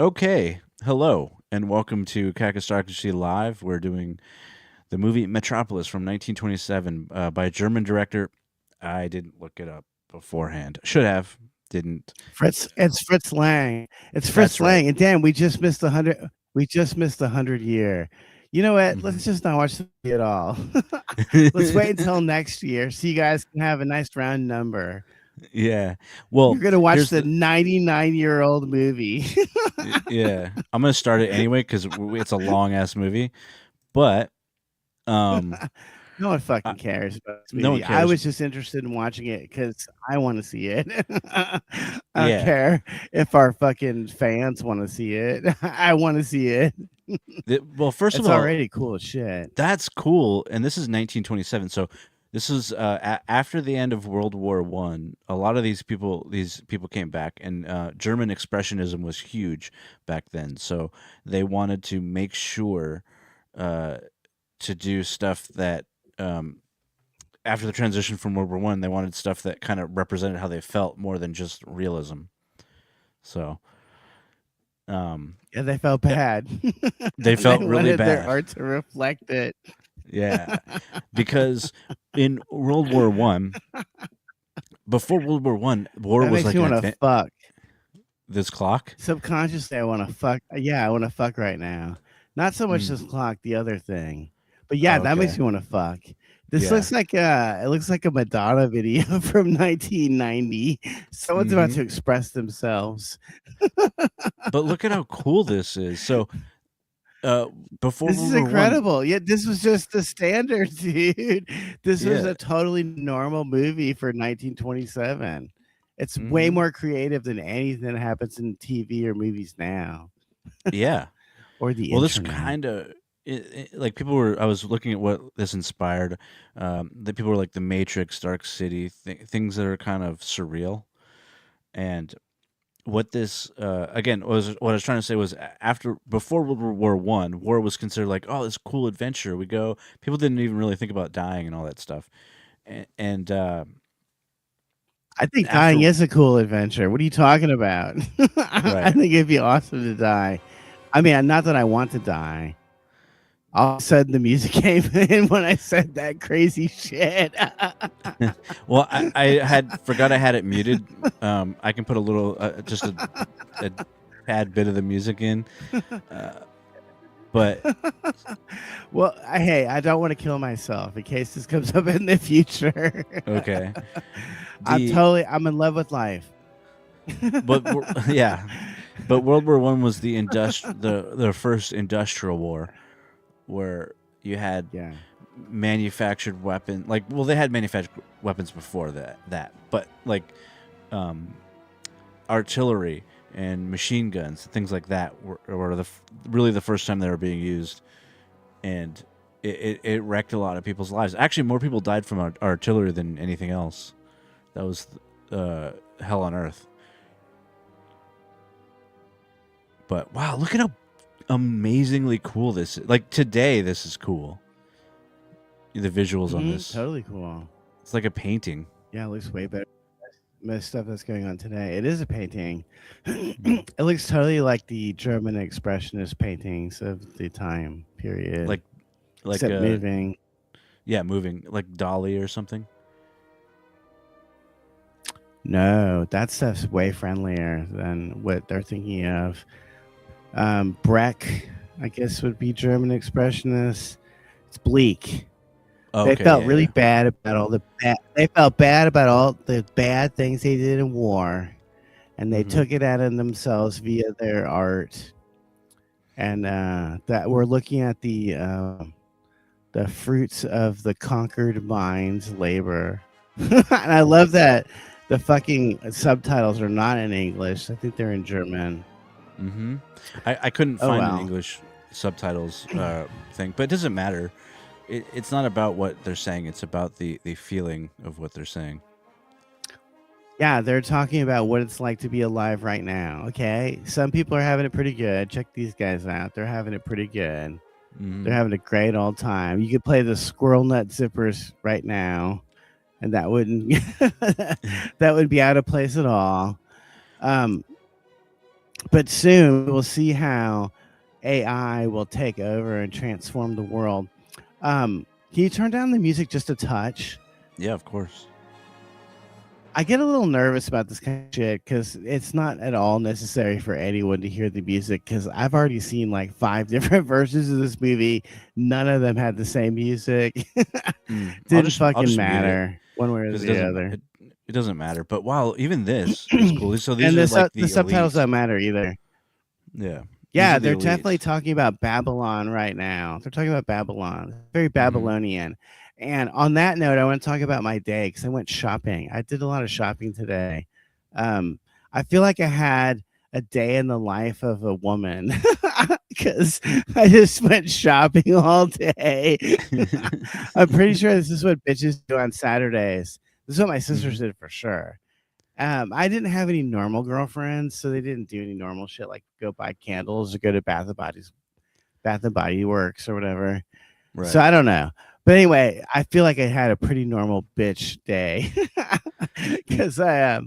Okay, hello, and welcome to Kakistocracy Live. We're doing the movie Metropolis from 1927 by a German director. I didn't look it up beforehand. Should have, didn't. It's Fritz Lang. It's Fritz That's right. Lang. And damn, we just missed 100. We just missed 100 year. You know what? hmm Let's just not watch the movie at all. Let's wait until next year so you guys can have a nice round number. yeah. Well, You're gonna watch here's the the. 99-year-old movie. Yeah, I'm gonna start it anyway because it's a long ass movie. But um, No one I, fucking cares about this no one movie. I cares. was just interested in watching it because I want to see it. I don't Yeah. care if our fucking fans want to see it. I want to see it. Well, first of It's all, already cool as shit. that's cool, and this is 1927. So this is after the end of World War One. A lot of these people came back, and German expressionism was huge back then. So they wanted to make sure uh, to do stuff that after the transition from World War One, they wanted stuff that kind of represented how they felt more than just realism. So Yeah, they felt yeah, bad. they They felt really wanted their bad. art to reflect it. Yeah, because in World War One, before World War One, war That was makes like me an want to advent. fuck. This clock. Subconsciously, I want to fuck. Yeah, I want to fuck right now. Not so much Mm. this clock, the other thing. But yeah, Oh, that makes okay. me want to fuck. This Yeah. looks like it looks like a Madonna video from 1990. Someone's about hmm to express themselves. But look at how cool this is. So, uh, before This World is War One, incredible. Yeah, this was just the standard, dude. This was yeah. a totally normal movie for 1927. It's way hmm more creative than anything that happens in TV or movies now Yeah. or the Well, this internet. kind of like people were. I was looking at what this inspired. That people were like the Matrix, Dark City, things that are kind of surreal. And what this again was what I was trying to say was after before World War One, war was considered like, oh, this cool adventure. We go. People didn't even really think about dying and all that stuff. And I think dying after is a cool adventure. What are you talking about? I right, think it'd be awesome to die. I mean, not that I want to die. All of a sudden, the music came in when I said that crazy shit. well, I had forgot I had it muted. I can put a little just a tad bit of the music in, uh, but Well, hey, I don't want to kill myself in case this comes up in the future. okay. The I'm in love with life. yeah, but World War One was the first industrial war where you had Yeah. manufactured weapon like well they had manufactured weapons before that but like um artillery and machine guns things like that were really the first time they were being used, and it wrecked a lot of people's lives. Actually, more people died from artillery than anything else. That was hell on earth. But wow, look at how amazingly cool this is. Like today this is cool. The visuals on this, Totally cool. it's like a painting. Yeah, it looks way better than the stuff that's going on today. It is a painting. It looks totally like the German expressionist paintings of the time period, like like except moving. yeah, moving like Dolly or something. No, that stuff's way friendlier than what they're thinking of. Breck, I guess, would be German expressionist. It's bleak. Oh, They okay, felt yeah, really yeah. bad about all the bad. They felt bad about all the bad things they did in war, and they hmm took it out of themselves via their art. And that we're looking at the fruits of the conquered mind's labor. And I love that the fucking subtitles are not in English. I think they're in German. hmm I couldn't Oh find an well. English subtitles thing, but it doesn't matter. It's not about what they're saying; it's about the feeling of what they're saying. Yeah, they're talking about what it's like to be alive right now. Okay. Some people are having it pretty good. Check these guys out. They're having it pretty good. They're hmm having a great old time. You could play the squirrel nut zippers right now, and that wouldn't that would be out of place at all. Um, But soon we'll see how AI will take over and transform the world. Can you turn down the music just a touch? Yeah, of course. I get a little nervous about this kind of shit because it's not at all necessary for anyone to hear the music. Because I've already seen like 5 different versions of this movie. None of them had the same music. Didn't I'll fucking just mute it matter one way or because the other. it doesn't matter. But wow, even this is cool. So these And are like the the subtitles elite. don't matter either. Yeah, these Yeah, are the they're definitely elites. talking about Babylon right now. They're talking about Babylon. Very Mm-hmm. Babylonian. And on that note, I want to talk about my day because I went shopping. I did a lot of shopping today. Um, I feel like I had a day in the life of a woman because I just went shopping all day. I'm pretty sure this is what bitches do on Saturdays. This is what my sisters Mm-hmm. did for sure. I didn't have any normal girlfriends, so they didn't do any normal shit like go buy candles or go to Bath and Body Works or whatever. So Right. I don't know. But anyway, I feel like I had a pretty normal bitch day because I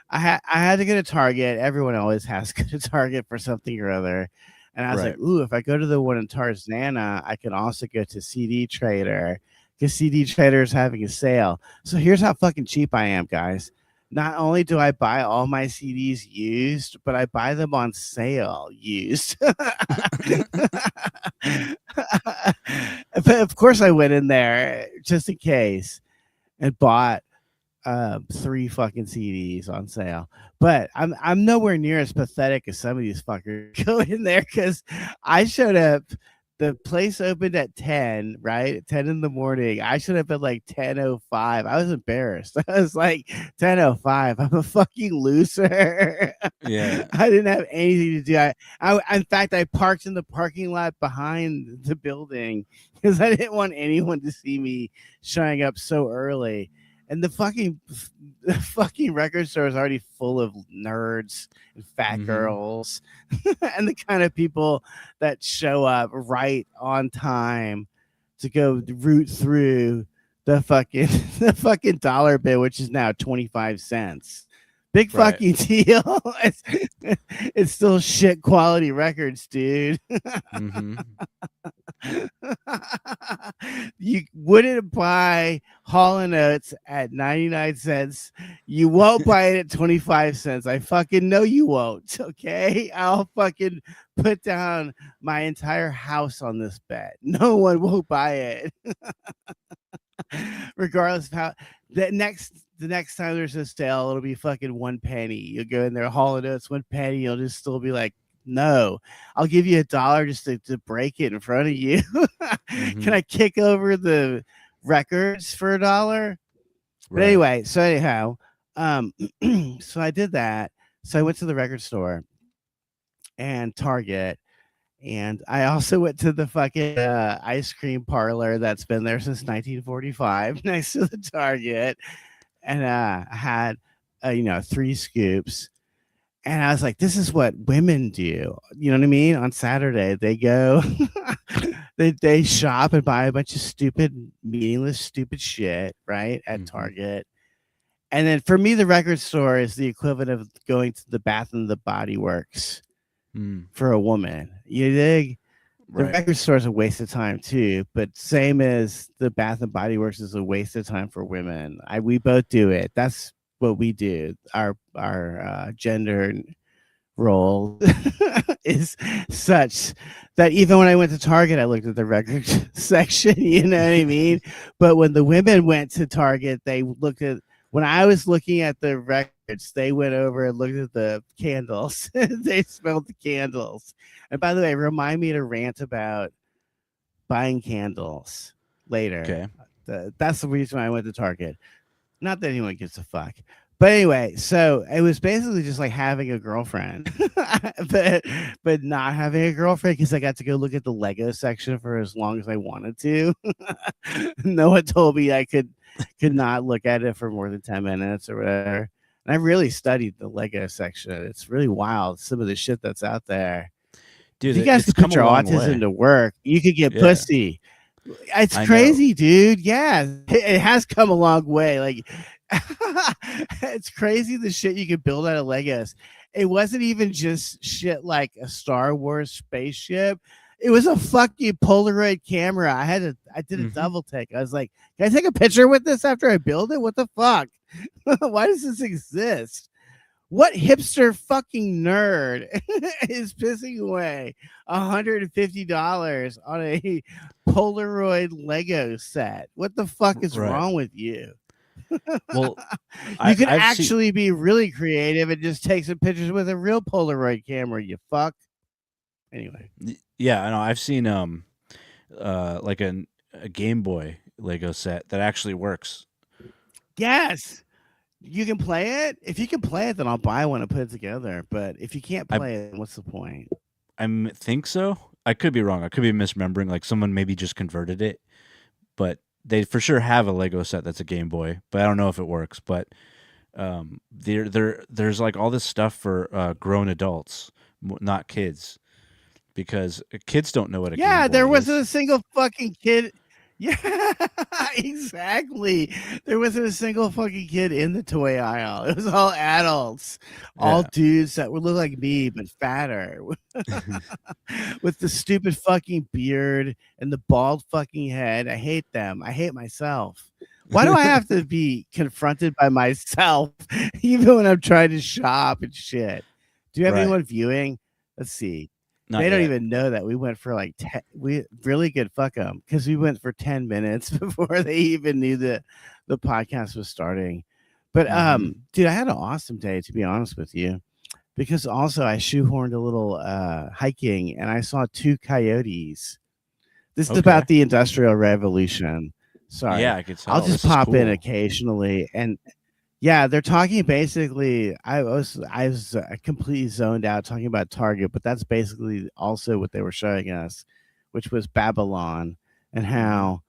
had to go to Target. Everyone always has to go to Target for something or other. And I was like, Right. ooh, if I go to the one in Tarzana, I can also go to CD Trader because CD Trader is having a sale. So here's how fucking cheap I am, guys. Not only do I buy all my CDs used, but I buy them on sale used. But of course, I went in there just in case and bought 3 fucking CDs on sale. But I'm nowhere near as pathetic as some of these fuckers go in there because I showed up. The place opened at 10, right? At 10 in the morning. I showed up at like 10:05. I was embarrassed. I was like 10:05. I'm a fucking loser. Yeah. I didn't have anything to do. In fact, I parked in the parking lot behind the building because I didn't want anyone to see me showing up so early. And the fucking record store is already full of nerds and fat Mm-hmm. girls and the kind of people that show up right on time to go root through the fucking the fucking dollar bill, which is now 25 cents. Big Right. fucking deal. It's still shit quality records, dude. Mm-hmm. You wouldn't buy Hall and Oates at 99 cents. You won't buy it at 25 cents. I fucking know you won't. Okay. I'll fucking put down my entire house on this bet. No one will buy it. Regardless of how the next time there's a sale, it'll be fucking 1 penny. You'll go in there, Hall and Oates, 1 penny. You'll just still be like, no, I'll give you $1 just to break it in front of you. Mm-hmm. Can I kick over the records for $1? But Right. anyway, so anyhow, so I did that. So I went to the record store and Target, and I also went to the fucking ice cream parlor that's been there since 1945 next to the Target, and I had 3 scoops. And I was like, this is what women do. You know what I mean? On Saturday, they go, they shop and buy a bunch of stupid, meaningless, stupid shit, right? At Mm-hmm. Target. And then for me, the record store is the equivalent of going to the Bath and the Body Works Mm. for a woman. You dig? The Right. record store is a waste of time too, but same as the Bath and Body Works is a waste of time for women. We both do it. That's what we do. Our gender role is such that even when I went to Target, I looked at the record section. You know what I mean? But when the women went to Target, they looked at when I was looking at the records, they went over and looked at the candles. They smelled the candles. And by the way, remind me to rant about buying candles later. Okay. That's the reason why I went to Target. Not that anyone gives a fuck. But anyway, so it was basically just like having a girlfriend, but but not having a girlfriend because I got to go look at the Lego section for as long as I wanted to. No one told me I could not look at it for more than 10 minutes or whatever. And I really studied the Lego section. It's really wild, some of the shit that's out there. If Dude, you guys it's could come put a your long autism way. to work, you could get Yeah. pussy. It's I know. crazy, dude. Yeah, it has come a long way. Like, it's crazy the shit you can build out of Legos. it wasn't even just shit like a Star Wars spaceship. It was a fucking Polaroid camera. I did a Mm-hmm. double take. I was like, can I take a picture with this after I build it? What the fuck? Why does this exist? What hipster fucking nerd is pissing away $150 on a Polaroid Lego set? What the fuck is Right. wrong with you? Well, You could I've seen. actually be really creative and just take some pictures with a real Polaroid camera, you fuck. Anyway. Yeah, I know. I've seen like a Game Boy Lego set that actually works. Yes. You can play it. If you can play it, then I'll buy one and put it together. But if you can't I play it, what's the point? think so. I could be wrong. I could be misremembering. Like someone maybe just converted it, but they for sure have a Lego set that's a Game Boy. But I don't know if it works. But there's like all this stuff for grown adults, not kids, because kids don't know what a Game Yeah, Boy there wasn't is. a single fucking kid. Yeah, exactly. There wasn't a single fucking kid in the toy aisle. It was all adults, all Yeah. dudes that would look like me but fatter, with the stupid fucking beard and the bald fucking head. I hate them. I hate myself. Why do I have to be confronted by myself even when I'm trying to shop and shit? Do you have Right. anyone viewing? Let's see. Not They don't yet. even know that we went for like 10, we really good fuck them because we went for 10 minutes before they even knew that the podcast was starting. But Mm-hmm. dude, I had an awesome day to be honest with you, because also I shoehorned a little hiking and I saw two coyotes. This is Okay. about the Industrial Revolution. Yeah, Sorry. I could I'll tell. just This is pop in cool. occasionally and yeah, they're talking basically. I was completely zoned out talking about Target, but that's basically also what they were showing us, which was Babylon and Mm-hmm. how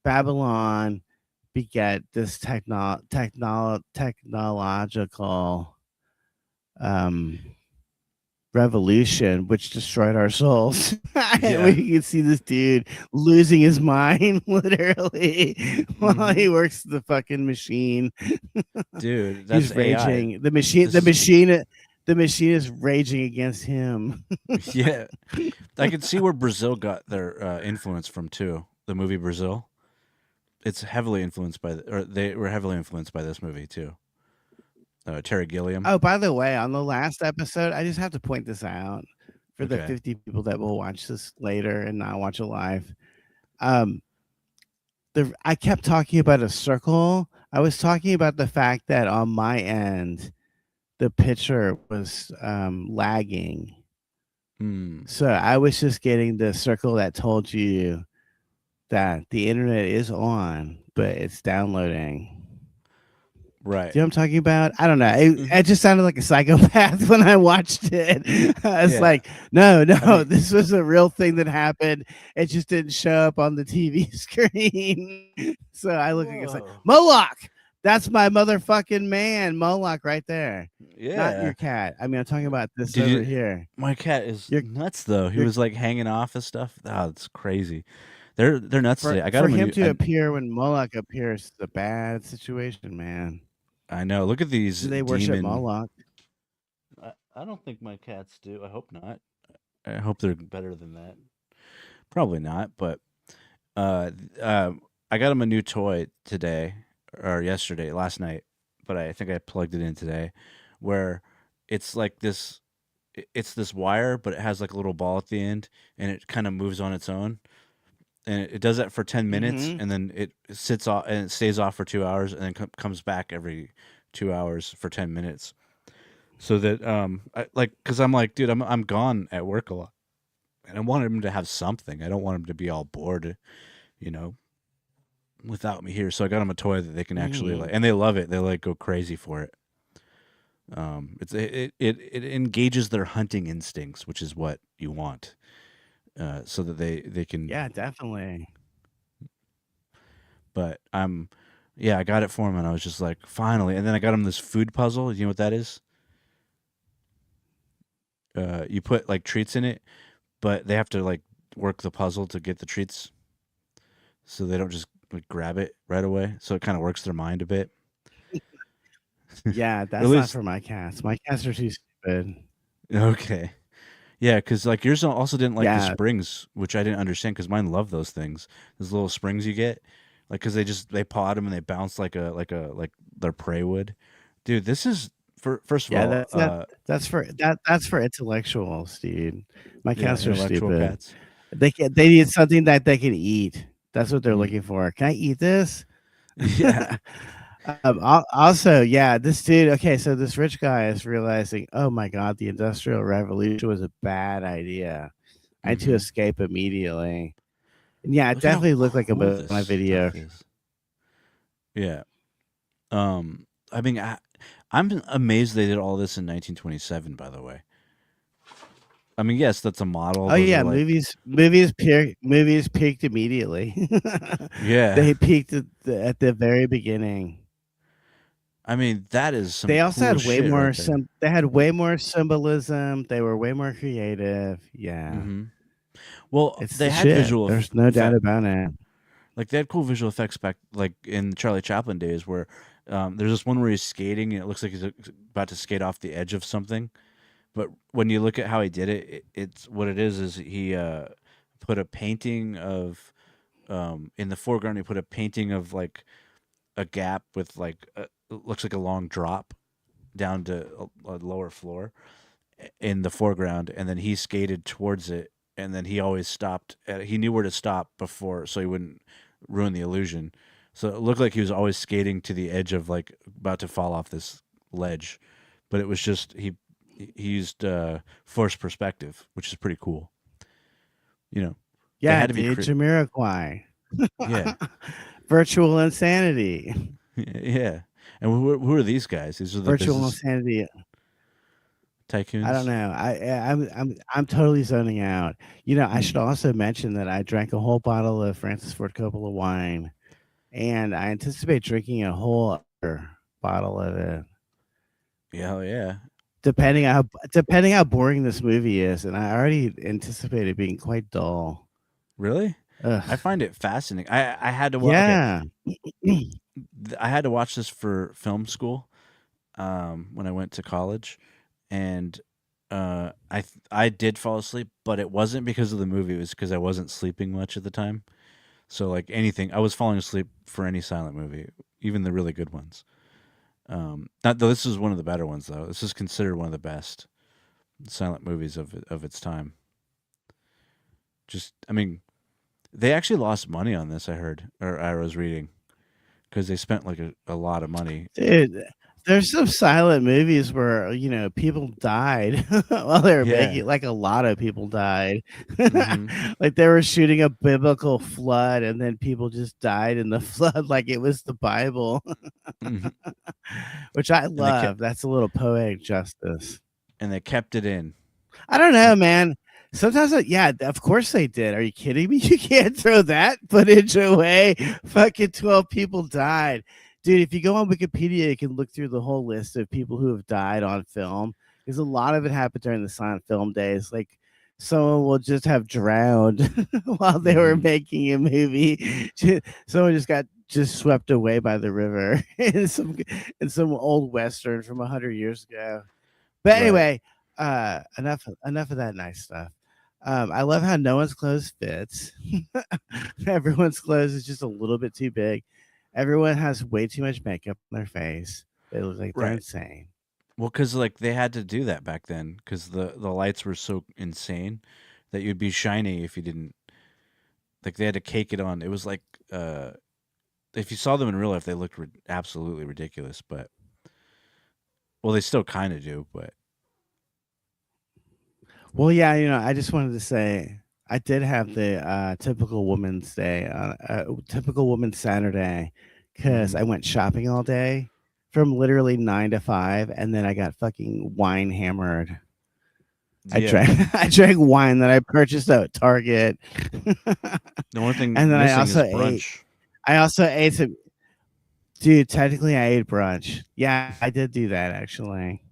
Babylon beget this technological um, revolution which destroyed our souls. And Yeah. we can see this dude losing his mind literally while Mm-hmm. he works the fucking machine. Dude, that's He's AI. raging. This is The machine is raging against him. yeah. I can see where Brazil got their influence from too. The movie Brazil. It's heavily influenced by, or they were heavily influenced by this movie too. Terry Gilliam. Oh, by the way, on the last episode, I just have to point this out for the Okay. 50 people that will watch this later and not watch it live. Um, I kept talking about a circle. I was talking about the fact that on my end, the picture was lagging. Hmm. So I was just getting the circle that told you that the internet is on, but it's downloading. Right. Do you know what I'm talking about? I don't know. It Mm-hmm. just sounded like a psychopath when I watched it. I was Yeah. like, no, I no, mean, this was a real thing that happened. It just didn't show up on the TV screen. So I look like it's like whoa. Moloch. That's my motherfucking man, Moloch, right there. Not your Yeah. cat. I mean, I'm talking about this Did over you? here. My cat is Your nuts though. He your was like hanging off and stuff. Oh, it's crazy. They're nuts for today. I got for him a him new. to appear when Moloch appears is a bad situation, man. I know. Look at these Do they worship demon. Moloch? I don't think my cats do. I hope not. I hope they're better than that. Probably not, but uh, I got him a new toy today or yesterday, last night, but I think I plugged it in today, where it's like this. It's this wire, but it has like a little ball at the end, and it kind of moves on its own, and it does that for 10 minutes, Mm-hmm. and then it sits off and it stays off for 2 hours, and then comes back every 2 hours for 10 minutes. So that because I'm like, dude, I'm gone at work a lot, and I want him to have something. I don't want him to be all bored, you know, without me here. So I got them a toy that they can actually Mm-hmm. like, and they love it. They like go crazy for it. It engages their hunting instincts, which is what you want, so that they can. Yeah, definitely. But yeah, I got it for him, and I was just like, finally. And then I got him this food puzzle. You know what that is? You put like treats in it, but they have to like work the puzzle to get the treats, so they don't just like grab it right away. So it kind of works their mind a bit. Yeah, Or at that's not least for my cats. My cats are too stupid. okay. Yeah, because like yours also didn't like the Yeah, springs, which I didn't understand because mine love those things. Those little springs you get, like because they paw them and they bounce like their prey would. Dude, this is for first of yeah, all, that's for intellectuals, dude. My yeah, cats are intellectual stupid. cats. They need something that they can eat. That's what they're Mm. looking for. Can I eat this? Yeah. Also, yeah, this dude. Okay, so this rich guy is realizing, oh my god, the Industrial Revolution was a bad idea. I had to Mm-hmm. escape immediately. And yeah, it Look at how definitely looked like a cool this Moana video. stuff is. Yeah. I mean, I'm amazed they did all this in 1927. By the way, I mean, yes, that's a model. Oh Those are yeah, like, movies peaked immediately. yeah. They peaked at the very beginning. I mean, that is some They also cool had way shit right more there. they had way more symbolism. They were way more creative. Yeah. Mm-hmm. Well, It's they the had shit. visual There's no doubt effect. about it. Like they had cool visual effects back, like in Charlie Chaplin days, where there's this one where he's skating and it looks like he's about to skate off the edge of something. But when you look at how he did it, it's what it is he put a painting of in the foreground. He put a painting of like a gap with like it looks like a long drop down to a lower floor in the foreground, and then he skated towards it, and then he always stopped. He knew where to stop before, so he wouldn't ruin the illusion. So it looked like he was always skating to the edge of like about to fall off this ledge, but it was just he used forced perspective, which is pretty cool. You know, they Yeah, had to be dude, Jamiroquai. yeah, Virtual insanity. yeah. And who are these guys? These are the Virtual business insanity. I don't tycoons. know. I'm totally zoning out. You know, I should Hmm. also mention that I drank a whole bottle of Francis Ford Coppola wine, and I anticipate drinking a whole other bottle of it. Yeah, hell yeah. Depending how boring this movie is, and I already anticipate it being quite dull. Really? I Ugh. find it fascinating. I had to okay. Yeah. I had to watch this for film school when I went to college, and I did fall asleep, but it wasn't because of the movie. It was because I wasn't sleeping much at the time. So like anything, I was falling asleep for any silent movie, even the really good ones. Not though this is one of the better ones though. This is considered one of the best silent movies of its time. Just I mean, they actually lost money on this. I heard or I was reading because they spent like a lot of money. Dude, there's some silent movies where, you know, people died while they were making Yeah. it, like, a lot of people died. Mm-hmm. Like, they were shooting a biblical flood, and then people just died in the flood like it was the Bible, Hmm. which I And they kept love. That's a little poetic justice. it in. I don't And know, man. Sometimes, yeah, of course they did. Are you kidding me? You can't throw that footage away. Fucking 12 people died. Dude, if you go on Wikipedia, you can look through the whole list of people who have died on film. Because a lot of it happened during the silent film days. Like, someone will just have drowned while they were mm-hmm. making a movie. Someone just got swept away by the river in some old western from 100 years ago. But Right. anyway, enough of that nice stuff. I love how no one's clothes fits. Everyone's clothes is just a little bit too big. Everyone has way too much makeup on their face. They look like they're Right. insane. Well, because like they had to do that back then because the lights were so insane that you'd be shiny if you didn't like they had to cake it on. It was like if you saw them in real life, they looked absolutely ridiculous. But well, they still kind of do. But Well, yeah, you know, I just wanted to say I did have the typical woman's day, typical woman's Saturday, because mm-hmm. I went shopping all day from literally 9 to 5, and then I got fucking wine hammered. I Yeah, drank I drank wine that I purchased at Target. the only thing And then missing is brunch. I also ate some dude, technically I ate brunch. Yeah, I did do that actually.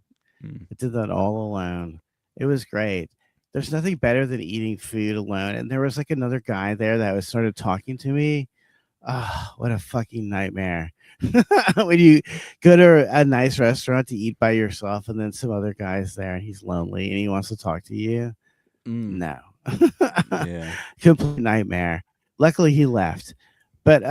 Mm. I did that all alone. It was great. There's nothing better than eating food alone. And there was like another guy there that was sort of talking to me. Ah, what a fucking nightmare. when you go to a nice restaurant to eat by yourself, and then some other guy's there, and he's lonely and he wants to talk to you. Mm. No, Yeah. complete nightmare. Luckily, he left, but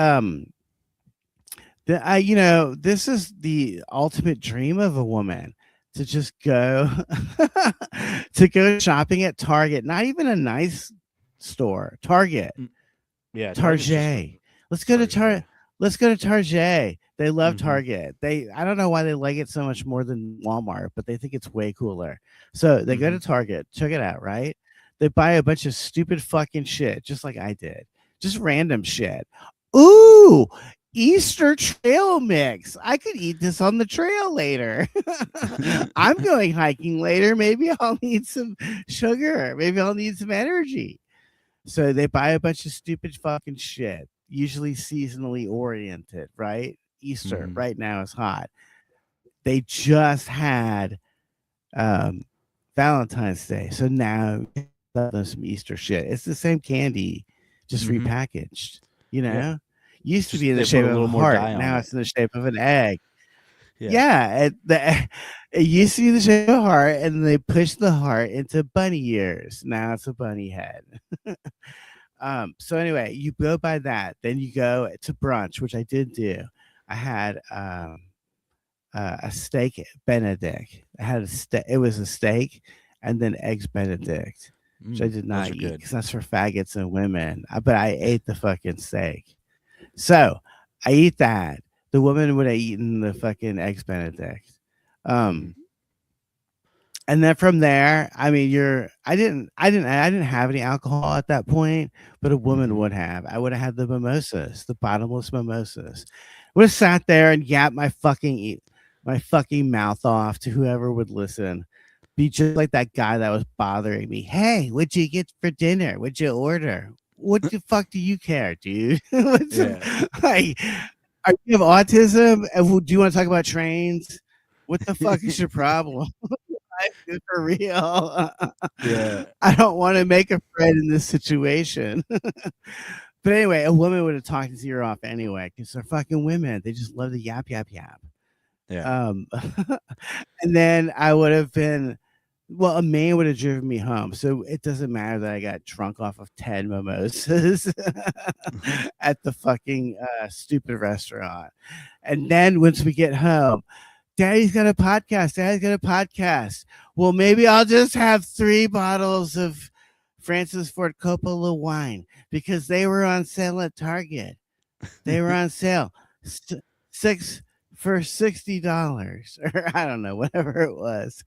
this is the ultimate dream of a woman to just go to go shopping at Target, not even a nice store, Target, Mm. Yeah, Target's just Target. Let's go to Target. Let's go to Target. They Yeah. love Target. I don't know why they like it so much more than Walmart, but they think it's way cooler. So they go to Target, check it out, right? They buy a bunch of stupid fucking shit, just like I did. Just random shit. Ooh, Easter trail mix. I could eat this on the trail later. I'm going hiking later. Maybe I'll need some sugar. Maybe I'll need some energy. So they buy a bunch of stupid fucking shit, usually seasonally oriented, right? Easter Mhm. right now is hot. They just had um, Valentine's Day. So now there's some Easter shit. It's the same candy, just Mhm. repackaged, Yep. Used to be Just in the they put shape a of a little more heart. dye on Now it. it's in the shape of an egg. Yeah. Yeah, it used to be the shape of a heart, and they pushed the heart into bunny ears. Now it's a bunny head. So anyway, you go by that, then you go to brunch, which I did do. I had a steak Benedict. I had a steak. It was a steak and then eggs Benedict, which I did Those not are eat good. because that's for faggots and women. But I ate the fucking steak. So I eat that. The woman would have eaten the fucking eggs Benedict. Mhm. Um, and then from there, I mean, I didn't have any alcohol at that point, but a woman Mhm. would have. I would have had the mimosas, the bottomless mimosas. Would have sat there and yapped my fucking mouth off to whoever would listen. Be just like that guy that was bothering me. Hey, what'd you get for dinner? What'd you order? What the fuck do you care, dude? What's the, Yeah. like, are you have autism? Do you want to talk about trains? What the fuck is your problem? Dude, for real. Yeah. I don't want to make a friend in this situation. But anyway, a woman would have talked his ear off anyway because they're fucking women. They just love to yap, yap, yap. Yeah. Um, and then I would have been, well, a man would have driven me home. So it doesn't matter that I got drunk off of 10 mimosas at the fucking stupid restaurant. And then once we get home, Daddy's got a podcast. Daddy's got a podcast. Well, maybe I'll just have 3 bottles of Francis Ford Coppola wine because they were on sale at Target. They were on sale. Six for $60 or I don't know, whatever it was.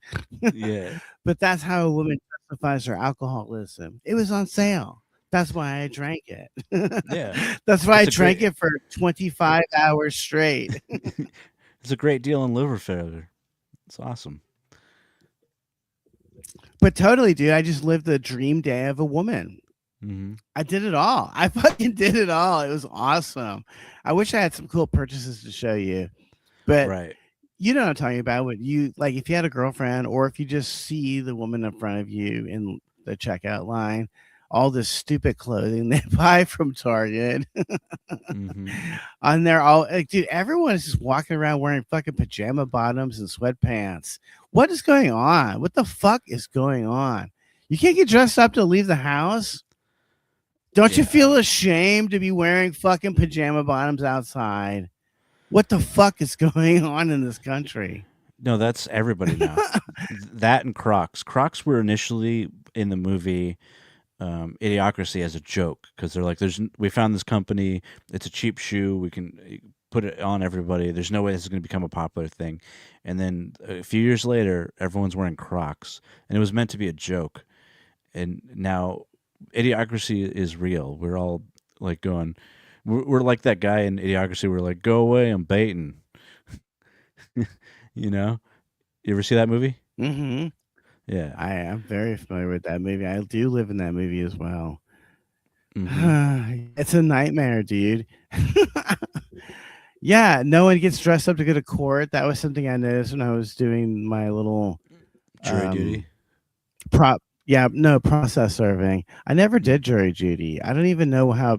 Yeah. But that's how a woman justifies her alcoholism. It was on sale. That's why I drank it. Yeah. That's why I It's a drank great it for 25 hours straight. it's a great deal on liver failure. It's awesome. But totally, dude, I just lived the dream day of a woman. Mhm. I did it all. I fucking did it all. It was awesome. I wish I had some cool purchases to show you, but Right. you know what I'm talking about. What you like if you had a girlfriend or if you just see the woman in front of you in the checkout line, all this stupid clothing they buy from Target. Mhm. And they're all like, dude, everyone is just walking around wearing fucking pajama bottoms and sweatpants. What is going on? What the fuck is going on? You can't get dressed up to leave the house. Don't you Yeah. feel ashamed to be wearing fucking pajama bottoms outside? What the fuck is going on in this country? No, that's everybody now. That and Crocs. Crocs were initially in the movie Idiocracy as a joke because they're like, we found this company. It's a cheap shoe. We can put it on everybody. There's no way this is going to become a popular thing. And then a few years later, everyone's wearing Crocs, and it was meant to be a joke. And now Idiocracy is real. We're all like going, we're like that guy in Idiocracy. We're like, go away, I'm baiting. You know? You ever see that movie? Mm-hmm. Yeah. I am very familiar with that movie. I do live in that movie as well. Mm-hmm. It's a nightmare, dude. Yeah, no one gets dressed up to go to court. That was something I noticed when I was doing my little Jury um duty. prop yeah, no process serving. I never Mm. did jury duty. I don't even know how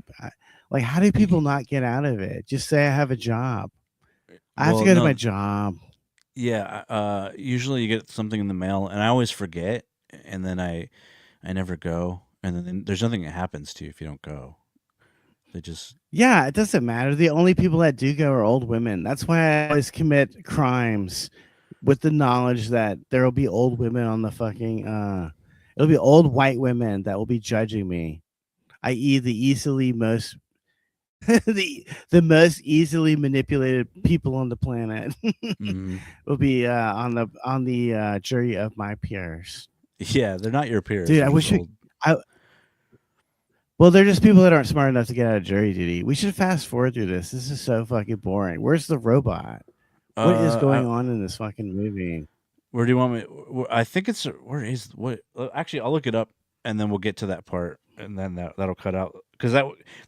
like how do people not get out of it? Just say I have a job. I have to Well, go to my no, job. yeah. Usually you get something in the mail, and I always forget, and then I never go, and then there's nothing that happens to you if you don't go. They just Yeah, it doesn't matter. The only people that do go are old women. That's why I always commit crimes with the knowledge that there will be old women on the fucking it'll be old white women that will be judging me, i.e. the easily most the most easily manipulated people on the planet mhm. will be on the jury of my peers. Yeah, they're not your peers. Dude, They're I just wish we old. I well, they're just people that aren't smart enough to get out of jury duty. We should fast forward through this. This is so fucking boring. Where's the robot? What is going on in this fucking movie? Where do you want me? I think it's where is what? Actually, I'll look it up, and then we'll get to that part, and then that'll cut out because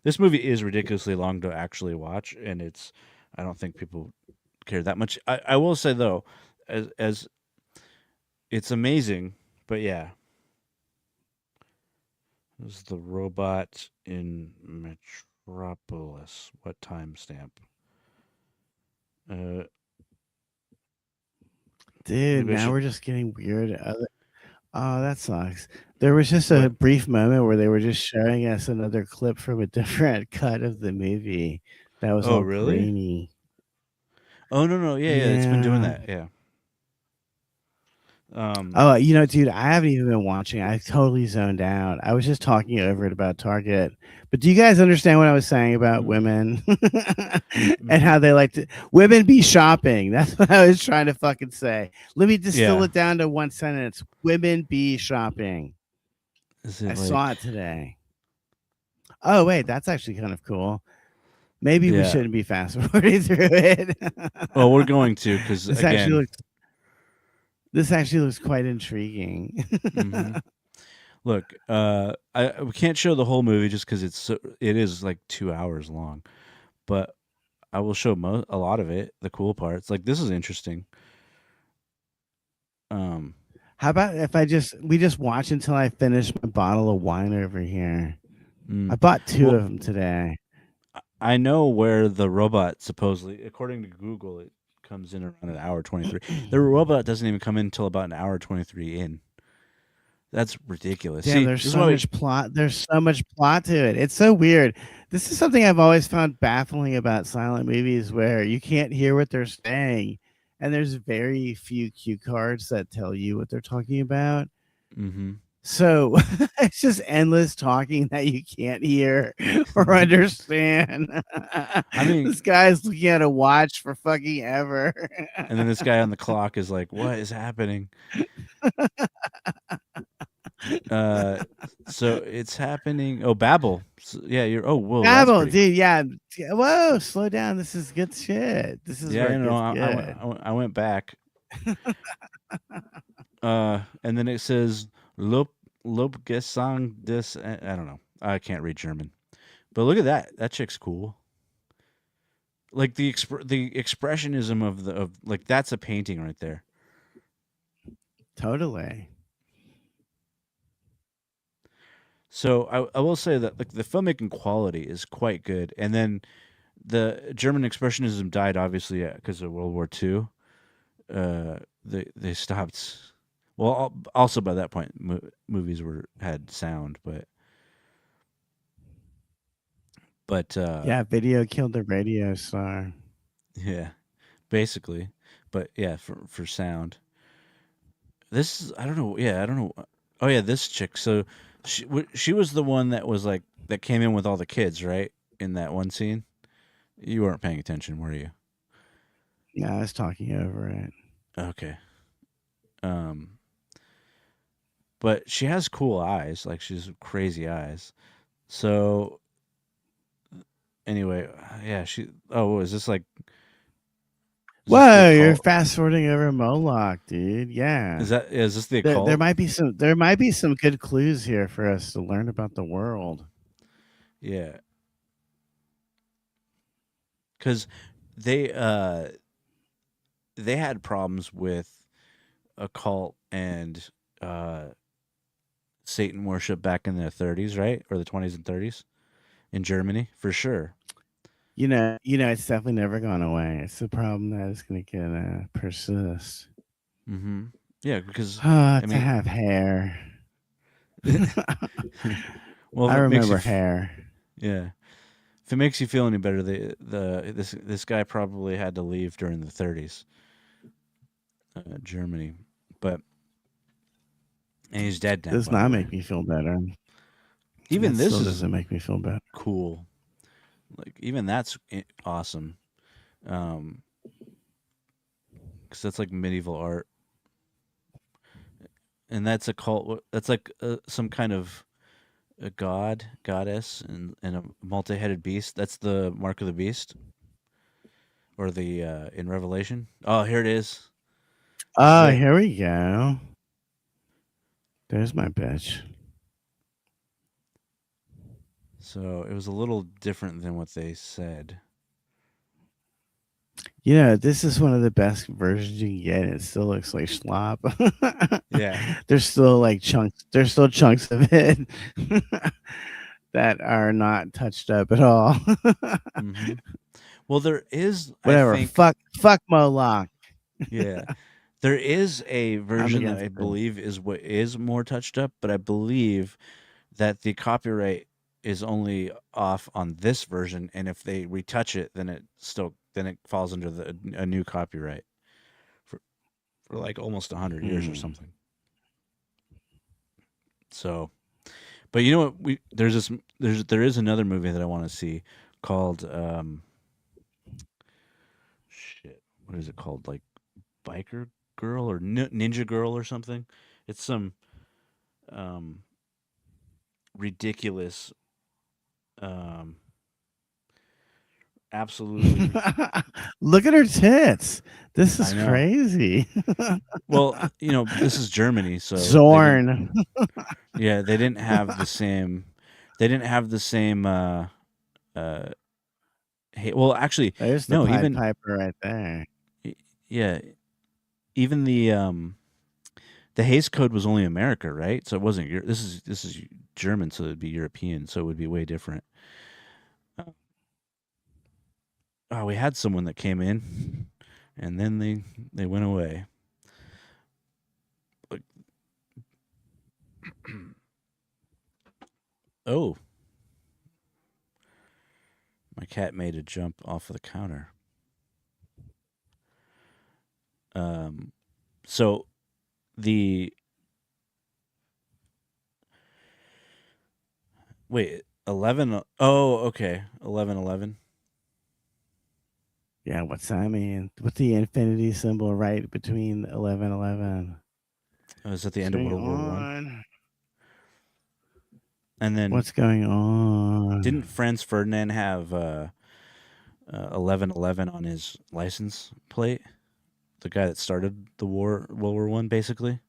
this movie is ridiculously long to actually watch, and it's I don't think people care that much. I will say though, as it's amazing, but yeah, this is the robot in Metropolis. What timestamp? Uh, Dude, maybe I now should we're just getting weird. Oh, that sucks. There was just a what? brief moment where they were just showing us another clip from a different cut of the movie that was Oh, all really? grainy. Oh no, no, yeah, yeah, it's been doing Yeah. that. Yeah. Um. Oh, dude, I haven't even been watching. I totally zoned out. I was just talking over it about Target. But do you guys understand what I was saying about mm, women and mm, how they like to women be shopping? That's what I was trying to fucking say. Let me distill Yeah. it down to one sentence. Women be shopping. Is I it saw like it today. Oh, wait, that's actually kind of cool. Maybe we yeah. shouldn't be fast forwarding through it. Well, we're going to because this actually again, looks this actually looks quite intriguing. hmm look, we can't show the whole movie just because it is like 2 hours long, but I will show a lot of it, the cool parts. Like this is interesting. Um, How about if we just watch until I finish my bottle of wine over here? I mm. bought two Well, of them today. I know where the robot supposedly, according to Google, it comes in around an hour 23. The robot doesn't even come in until about an hour 23 in. That's ridiculous. Damn, See, there's this is so why we. much plot. There's so much plot to it. It's so weird. This is something I've always found baffling about silent movies where you can't hear what they're saying. And there's very few cue cards that tell you what they're talking about. Hmm. So it's just endless talking that you can't hear or understand. I mean, This guy's looking at a watch for fucking ever. and then this guy on the clock is like, "What is happening?" Uh, so it's happening. Oh, Babel. Yeah, you're. Oh, whoa, that's Babel, pretty cool. dude, yeah. Whoa, slow down. This is good shit. This is Yeah, where you it know, gets good. I went back. And then it says Lob Gesang des. I don't know. I can't read German, but look at that. That chick's cool. Like the expressionism of like that's a painting right there. Totally. So I will say that like the filmmaking quality is quite good, and then the German expressionism died obviously because of World War II. They stopped. Well, also by that point, movies were had sound, but Yeah, video killed the radio star. yeah, basically, but yeah, for sound. This is I don't know. Yeah, I don't know. Oh yeah, this chick. So she was the one that was like that came in with all the kids, right? In that one scene, you weren't paying attention, were you? Yeah, I was talking over it. Okay. Um, but she has cool eyes. Like she's crazy eyes. So anyway, yeah, she. Oh, is this like? Is this the Whoa, you're occult? fast forwarding over Moloch, dude. Yeah. Is this the There occult? might be some good clues here for us to learn about the world. Yeah, because they uh they had problems with occult and uh Satan worship back in the 30s, right, or the 20s and 30s in Germany for sure. it's definitely never gone away. It's the problem that is going to persist. Mm-hmm. Yeah, because I To mean, have hair. well, I if it makes you, remember hair. yeah, if it makes you feel any better, this guy probably had to leave during the 30s, Germany, but and he's dead now, Does by the not way. make me feel better. That Even this still is doesn't make me feel better. cool. Like even that's awesome. Um, because that's like medieval art, and that's a cult. That's like some kind of a goddess, and a multi-headed beast. That's the mark of the beast, or the in Revelation. Oh, here it is. Oh, Right. here we go. There's my bitch. So it was a little different than what they said. This is one of the best versions you can get. It still looks like slop. Yeah. There's still like chunks. There's still chunks of it that are not touched up at all. Mm-hmm. Well, there is, I Whatever. think, Fuck Moloch. yeah, there is a I'm version that against I it. believe is what is more touched up, but I believe that the copyright is only off on this version, and if they retouch it, then it falls under a new copyright for like almost 100 years or Hmm. something. So, but you know what? There is another movie that I want to see called shit. What is it called? Like Biker Girl or Ninja Girl or something? It's some um ridiculous, um absolutely. Look at her tits. This I is know. crazy. Well, this is Germany, so they didn't. Zorn. Yeah, they didn't have the same. They didn't have the same. Uh. Well, actually, There's the no. Pied Even Piper right there. yeah, even the Hays Code was only America, right? So it wasn't. This is German, so it'd be European, so it would be way different. Oh, we had someone that came in, and then they went away. Like, oh, my cat made a jump off of the counter. Um, so the wait 11. Oh, okay, 11:11. Yeah, what's that mean? With the infinity symbol right between 11:11. It was at the What's end of going World War I, on? and then What's going on? didn't Franz Ferdinand have 11:11 on his license plate? The guy that started the war, World War I, basically.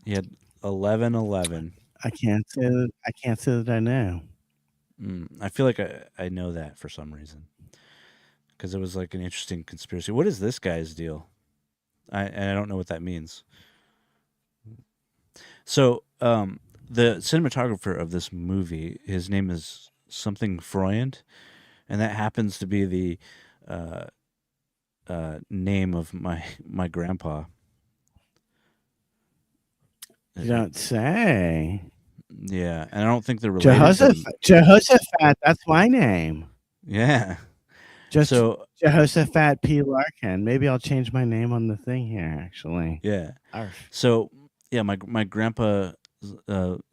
He had 11:11. I can't say that I know. I feel like I know that for some reason because it was like an interesting conspiracy. What is this guy's deal? I don't know what that means. So, the cinematographer of this movie, his name is something Freund, and that happens to be the uh, name of my grandpa. You don't say. Yeah, and I don't think they're related, but Jehoshaphat, that's my name. yeah. Just So Jehoshaphat P. Larkin. Maybe I'll change my name on the thing here, actually. yeah, Arf. so yeah, my grandpa,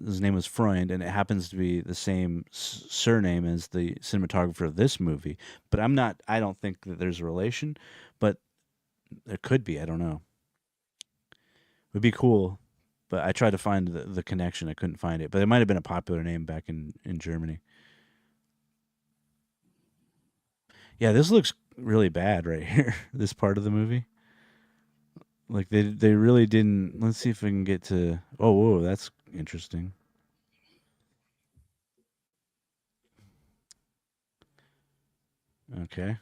his name was Freund, and it happens to be the same surname as the cinematographer of this movie. But I don't think that there's a relation, but there could be. I don't know. It would be cool, but I tried to find the connection. I couldn't find it, but it might have been a popular name back in Germany. Yeah, this looks really bad right here. This part of the movie, like they really didn't. Let's see if we can get to. Oh, whoa, that's interesting. Okay.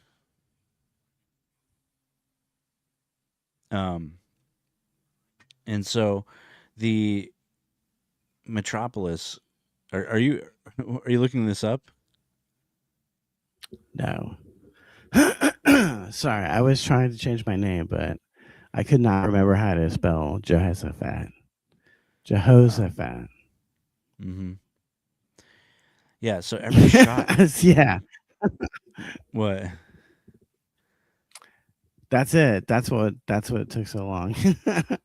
Um, and so the Metropolis. Are you are you looking this up? No. Sorry, I was trying to change my name, but I could not remember how to spell Jehoshaphat. Oh. Jehoshaphat. Mm-hmm. Yeah. So every shot. Yeah, What? that's it. That's what took so long.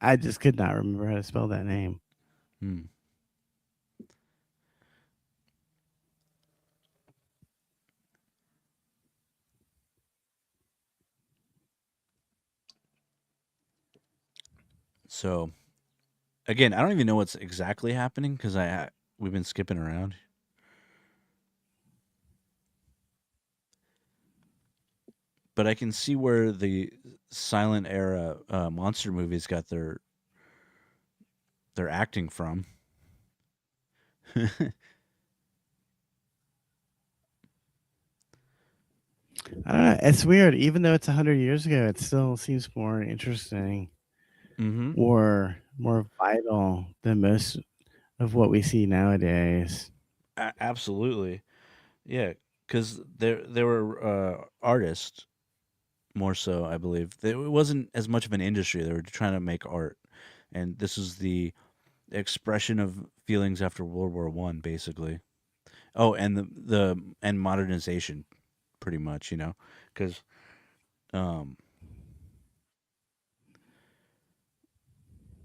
I just could not remember how to spell that name. Hmm. So again, I don't even know what's exactly happening because we've been skipping around, but I can see where the silent era monster movies got their acting from. I don't know. It's weird. Even though it's 100 years ago, it still seems more interesting Mm-hmm. or more vital than most of what we see nowadays. Absolutely. Yeah, because there were artists more so, I believe. It wasn't as much of an industry. They were trying to make art, and this is the expression of feelings after World War One, basically. Oh, and and modernization, pretty much. Because um,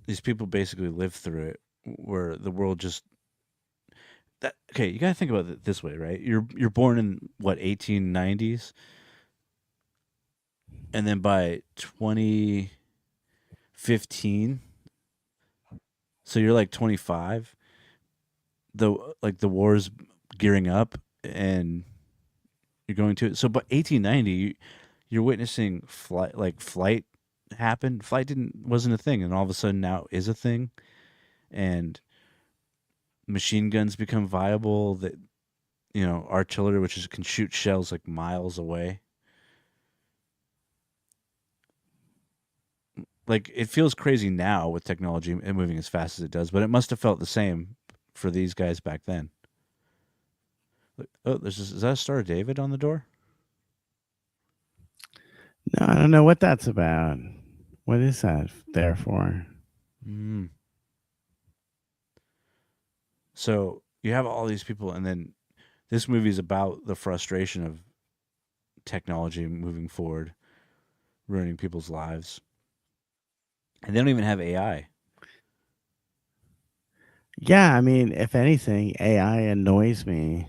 these people basically lived through it, where the world just that. Okay, you gotta think about it this way, right? You're born in what 1890s, and then by 2015, so you're like 25. The war's gearing up, and you're going to it. So, but 1890, you're witnessing flight happen. Flight didn't wasn't a thing, and all of a sudden now is a thing, and machine guns become viable. That artillery, which is can shoot shells like miles away. Like it feels crazy now with technology and moving as fast as it does, but it must have felt the same for these guys back then. Oh, is that a Star of David on the door? No, I don't know what that's about. What is that there for? Mm. So you have all these people, and then this movie is about the frustration of technology moving forward, ruining people's lives, and they don't even have AI. Yeah, I mean, if anything, AI annoys me.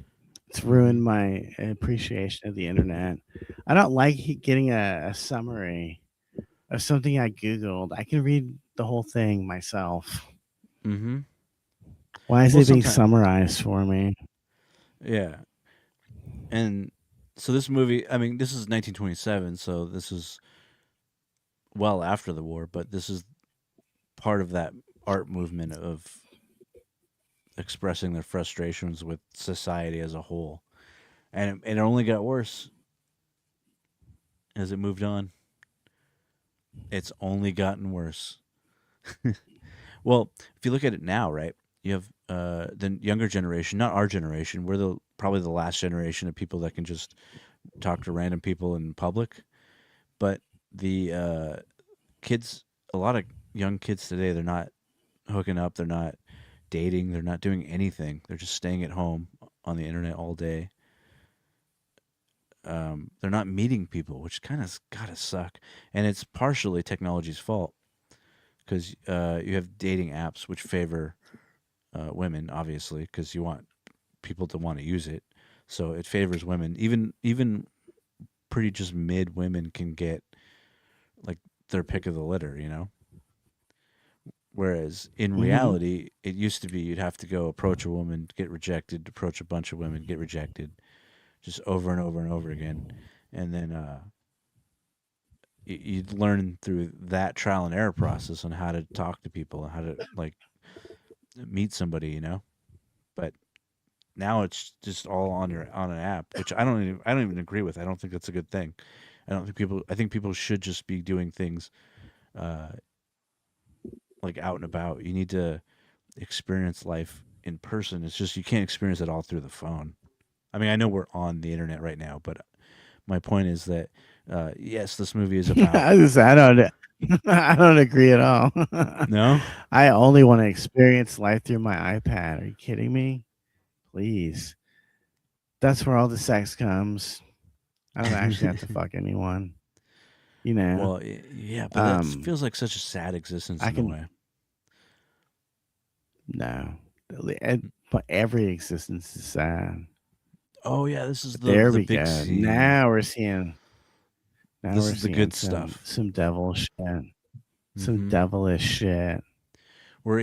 It's Mm-hmm. ruined my appreciation of the internet. I don't like getting a summary of something I Googled. I can read the whole thing myself. Mm-hmm. Why is Well, it being sometimes, summarized for me? yeah, and so this movie, I mean, this is 1927, so this is well after the war, but this is part of that art movement of expressing their frustrations with society as a whole, and it only got worse as it moved on. It's only gotten worse. Well, if you look at it now, right? You have the younger generation, not our generation. We're the probably the last generation of people that can just talk to random people in public. But the kids, a lot of young kids today, they're not hooking up, they're not dating, they're not doing anything. They're just staying at home on the internet all day. They're not meeting people, which kind of gotta suck. And it's partially technology's fault because you have dating apps which favor women, obviously, because you want people to want to use it. So it favors women. Even pretty just mid women can get like their pick of the litter. Whereas in Hmm. reality, it used to be you'd have to go approach a woman, get rejected, approach a bunch of women, get rejected, just over and over and over again, and then you'd learn through that trial and error process on how to talk to people, how to like meet somebody. But now it's just all on an app, which I don't even agree with. I don't think that's a good thing. I think people should just be doing things uh, like out and about. You need to experience life in person. It's just you can't experience it all through the phone. I mean, I know we're on the internet right now, but My point is that yes, this movie is about I don't I don't agree at all. no. I only want to experience life through my iPad. Are you kidding me? Please. That's where all the sex comes. I don't actually have to fuck anyone. You know. Well, yeah, but that Um feels like such a sad existence I in a can way. no. But every existence is sad. Oh yeah, this is But there the we big go. scene. Now This we're is the good seeing stuff. some devil shit. Some Hmm. devilish shit. Where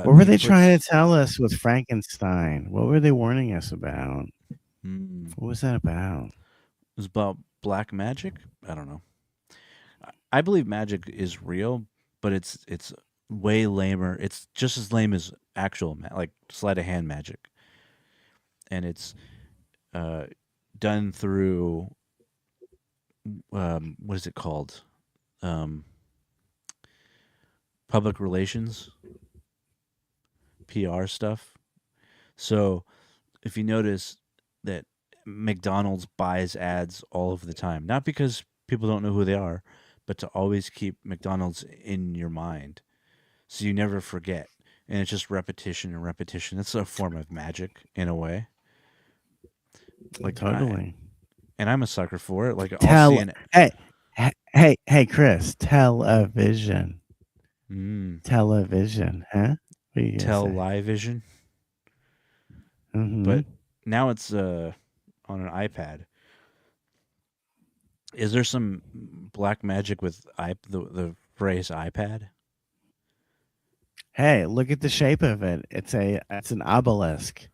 What were he they trying puts to tell us with Frankenstein? What were they warning us about? mm, What was that about? it was about black magic. I don't know. I believe magic is real, but it's way lamer. It's just as lame as actual like sleight of hand magic, and it's uh, done through what is it called? Um, public relations, PR stuff. So if you notice that McDonald's buys ads all of the time, not because people don't know who they are, but to always keep McDonald's in your mind so you never forget. And it's just repetition and repetition. It's a form of magic in a way. Like I Totally. and I'm a sucker for it. Like I'll see Tell an hey hey Chris, television. mm, Television, huh? What are you gonna tell say? live vision, Mm-hmm. but now it's on an iPad. Is there some black magic with the phrase iPad? Hey, look at the shape of it. It's an obelisk.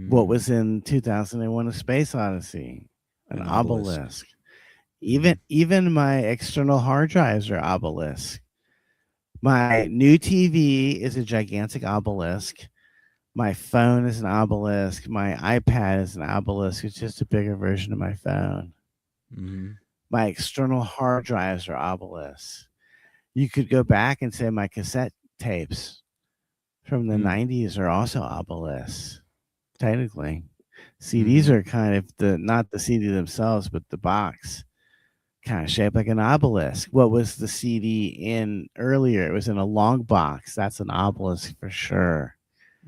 What Mm, was in 2001: A Space Odyssey? An an obelisk. obelisk. Mm-hmm. Even my external hard drives are obelisk. My new TV is a gigantic obelisk. My phone is an obelisk. My iPad is an obelisk. It's just a bigger version of my phone. Mm-hmm. My external hard drives are obelisks. You could go back and say my cassette tapes from the Mm, 90s are also obelisks, technically. CDs mm-hmm. are kind of not the CD themselves, but the box, kind of shaped like an obelisk. What was the CD in earlier? It was in a long box. That's an obelisk for sure.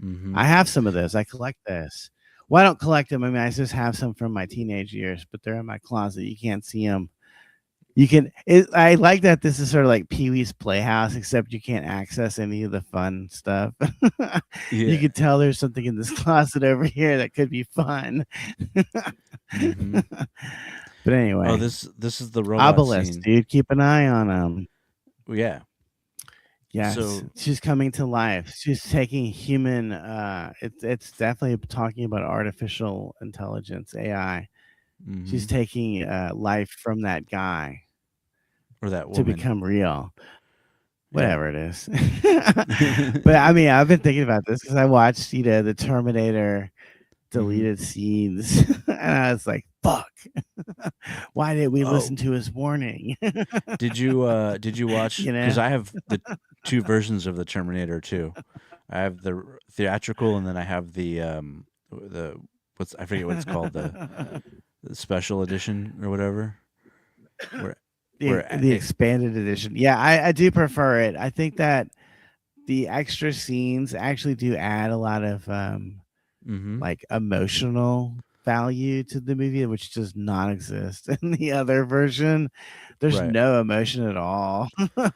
Mm-hmm. I have some of those. I collect this. Well, I don't collect them. I mean, I just have some from my teenage years, but they're in my closet. You can't see them. You can. I like that this is sort of like Pee Wee's Playhouse, except you can't access any of the fun stuff. You Yeah. could tell there's something in this closet over here that could be fun. Mm-hmm. But Oh, anyway, this is the robot obelisk, scene. dude. Keep an eye on them. Yeah. Yes, So, she's coming to life. She's taking human. It's definitely talking about artificial intelligence, AI. She's mm-hmm. taking life from that guy Or that to woman. become real. Yeah. Whatever it is. But I mean, I've been thinking about this because I watched, the Terminator Mm-hmm. deleted scenes, and I was like, "Fuck! Why did we Oh, listen to his warning?" did you watch? You Because know. I have the two versions of the Terminator too. I have the theatrical, and then I have the what's I forget what it's called, the special edition or whatever. Where The it. expanded edition. Yeah, I do prefer it. I think that the extra scenes actually do add a lot of Mm-hmm. like emotional value to the movie, which does not exist in the other version. There's Right. no emotion at all. And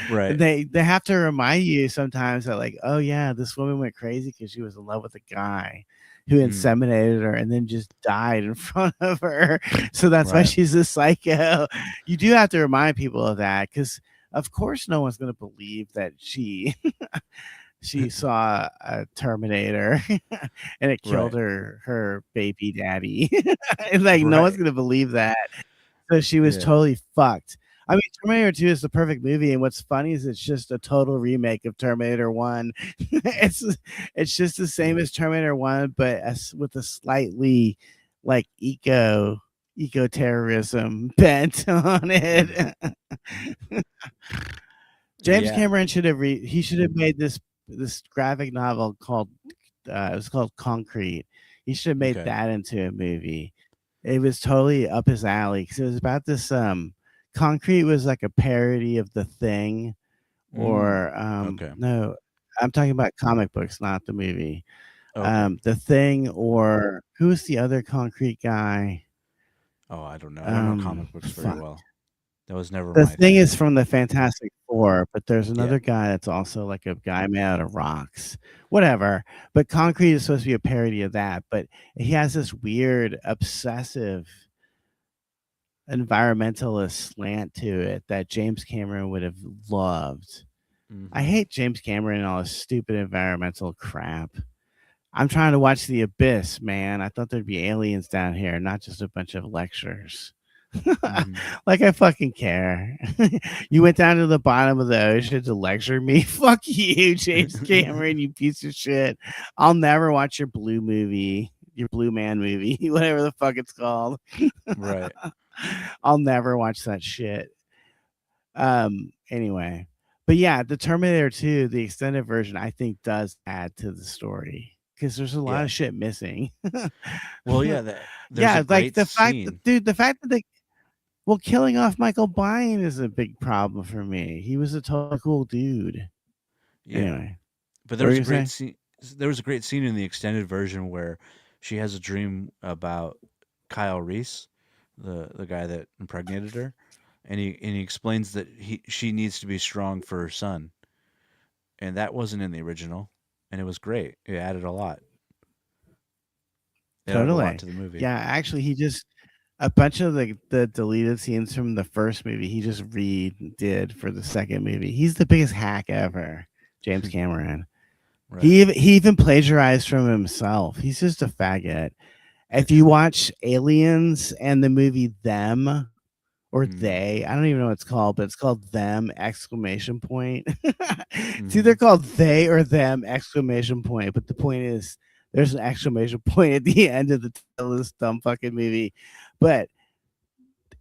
Right. they have to remind you sometimes that, like, oh yeah, this woman went crazy because she was in love with a guy who Mm, inseminated her and then just died in front of her. So that's why right. she's a psycho. You do have to remind people of that because of course no one's going to believe that she saw a Terminator and it killed Right. her baby daddy. And like no one's Right. gonna believe that. So she was Yeah. totally fucked. I mean, Terminator 2 is the perfect movie, and what's funny is it's just a total remake of Terminator 1. It's just the same as Terminator 1, but with a slightly like eco terrorism bent on it. James Yeah. Cameron he should have made this graphic novel called it was called Concrete. He should have made Okay. that into a movie. It was totally up his alley because it was about this. Concrete was like a parody of The Thing, or Okay. no, I'm talking about comic books, not the movie. Okay. The Thing, or who's the other Concrete guy? Oh, I don't know. I don't know comic books very Fuck. well. That was never The my Thing thing. is from the Fantastic Four, but there's Yeah. another guy that's also like a guy made out of rocks. Whatever. But Concrete is supposed to be a parody of that, but he has this weird obsessive environmentalist slant to it that James Cameron would have loved. I Mhm. hate James Cameron and all his stupid environmental crap. I'm trying to watch The Abyss, man. I thought there'd be aliens down here, not just a bunch of lectures. Mhm. Like I fucking care. You went down to the bottom of the ocean to lecture me. Fuck you, James Cameron, you piece of shit. I'll never watch your blue movie, your blue man movie, whatever the fuck it's called. Right. I'll never watch that shit. Anyway. But yeah, the Terminator 2, the extended version, I think does add to the story because there's a lot Yeah. of shit missing. Well, yeah, there's a Yeah, like great the fact that, scene. dude, the fact that they, well, killing off Michael Biehn is a big problem for me. He was a totally cool dude. Yeah. Anyway, But what were you gonna say? there was a great scene in the extended version where she has a dream about Kyle Reese, the guy that impregnated her, and he explains that she needs to be strong for her son, and that wasn't in the original, and it was great. It added a lot. It added a lot Totally. to the movie. Yeah, actually, he just a bunch of the deleted scenes from the first movie. He just redid for the second movie. He's the biggest hack ever, James Cameron. Right. He even plagiarized from himself. He's just a faggot. If you watch Aliens and the movie Them, or Mm. They, I don't even know what it's called, but it's called Them exclamation point. It's either Mhm. called They or Them exclamation point, but the point is there's an exclamation point at the end of the title of this dumb fucking movie. But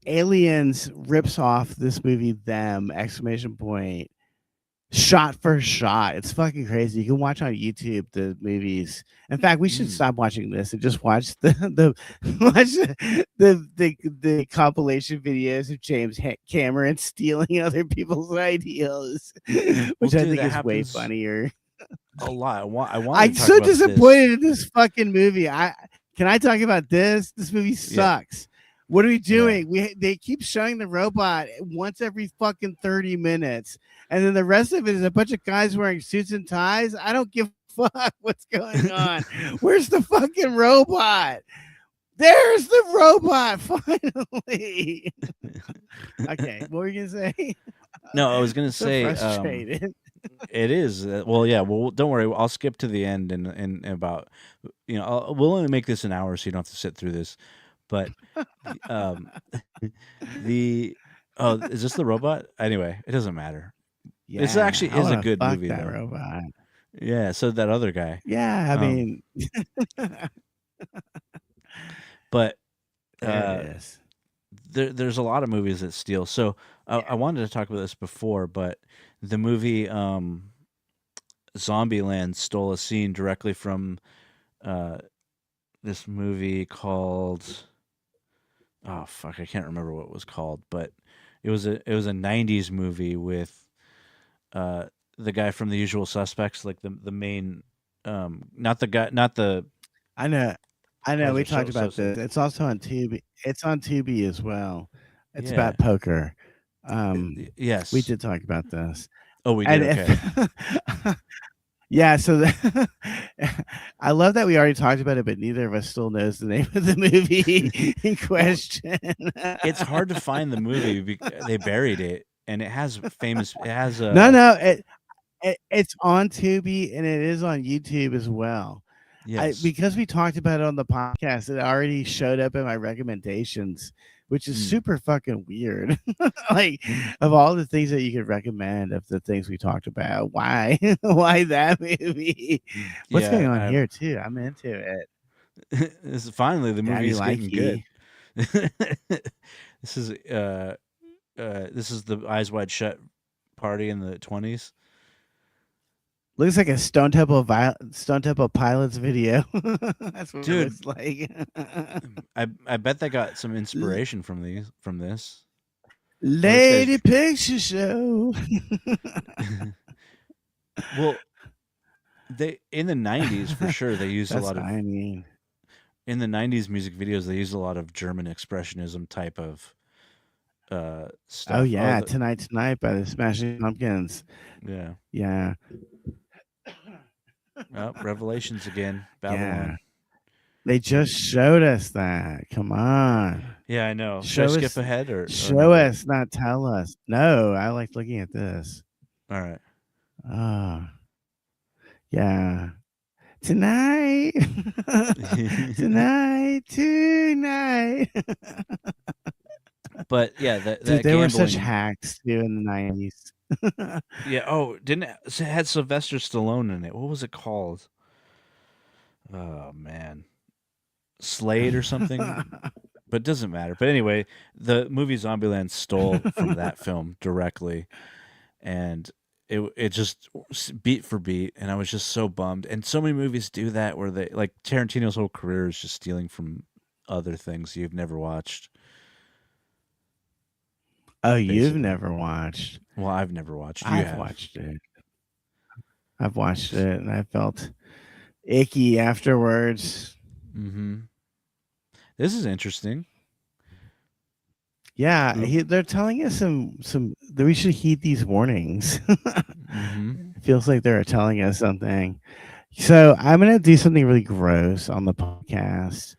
Aliens rips off this movie Them exclamation point shot for shot. It's fucking crazy. You can watch on YouTube the movies. In fact, we should Mm. stop watching this and just watch the watch the compilation videos of Cameron stealing other people's ideals, Well, which I dude, think that is way happens funnier. a lot. I wanted I'm to talk so about this. disappointed in this fucking movie. I Can I talk about this? This movie Yeah. sucks. What are we Yeah. doing? They keep showing the robot once every fucking 30 minutes, and then the rest of it is a bunch of guys wearing suits and ties. I don't give a fuck what's going on. Where's the fucking robot? There's the robot finally. Okay, what were you gonna say? No, I was I'm gonna so say, frustrated. it is. Well, yeah. Well, don't worry. I'll skip to the end and about, we'll only make this an hour, so you don't have to sit through this. But the, the oh, is this the robot? Anyway, it doesn't matter. This Yeah, actually I is a want to good fuck movie, that though. robot. Yeah. So that other guy. Yeah, I Um, mean, but there it uh, is. there's a lot of movies that steal. So I wanted to talk about this before, but the movie Zombieland stole a scene directly from uh, this movie called, oh fuck, I can't remember what it was called, but it was a 90s movie with uh the guy from The Usual Suspects, like the main, not the guy, not the, I know. I know. guys We are talked so about sick. this. It's also on Tubi. It's on Tubi as well. It's Yeah. about poker. Um, we Yes. did talk about this, Oh, we did. and Okay. if yeah, I love that we already talked about it, but neither of us still knows the name of the movie in Well, question. it's hard to find the movie. They buried it, and it has famous. It has No, a, no, it's on Tubi and it is on YouTube as well. I yes. Because we talked about it on the podcast, it already showed up in my recommendations, which is Mm. super fucking weird. Like, of all the things that you could recommend of the things we talked about, why why that movie? What's going on Yeah. here too? I'm into it. This is finally the Daddy movie's getting good. likey. This is this is the Eyes Wide Shut party in the 20s. Looks like a Stone Temple Pilots video. That's what it Dude, looks like. I bet they got some inspiration from this. Oh, this guy's Lady Picture Show. well, they in the 90s for sure they used a That's lot what of I mean. in the 90s music videos they used a lot of German expressionism type of Oh stuff. yeah, Tonight by the Smashing Pumpkins. Yeah. Yeah, Oh, Revelations again. yeah. Babylon. They just showed us that. Come on, Yeah, I know. Should I show skip us, ahead or show no? us, not tell us. No, I like looking at this. All right. Ah, yeah. Tonight, tonight. But yeah, Dude, that they were such gambling. hacks too in the 90s. Yeah. Oh, didn't it had Sylvester Stallone in it? What was it called? Oh man, Slade or something. But it doesn't matter. But anyway, the movie Zombieland stole from that film directly, and it just beat for beat, and I was just so bummed. And so many movies do that where they like Tarantino's whole career is just stealing from other things you've never watched, Oh, you've basically. never watched. Well, I've never watched. You I've have. watched it. I've watched it and I felt icky afterwards. Mm-hmm. This is interesting. Yeah, Oop. they're telling us some that we should heed these warnings. Mm-hmm. It feels like they're telling us something. So I'm gonna do something really gross on the podcast.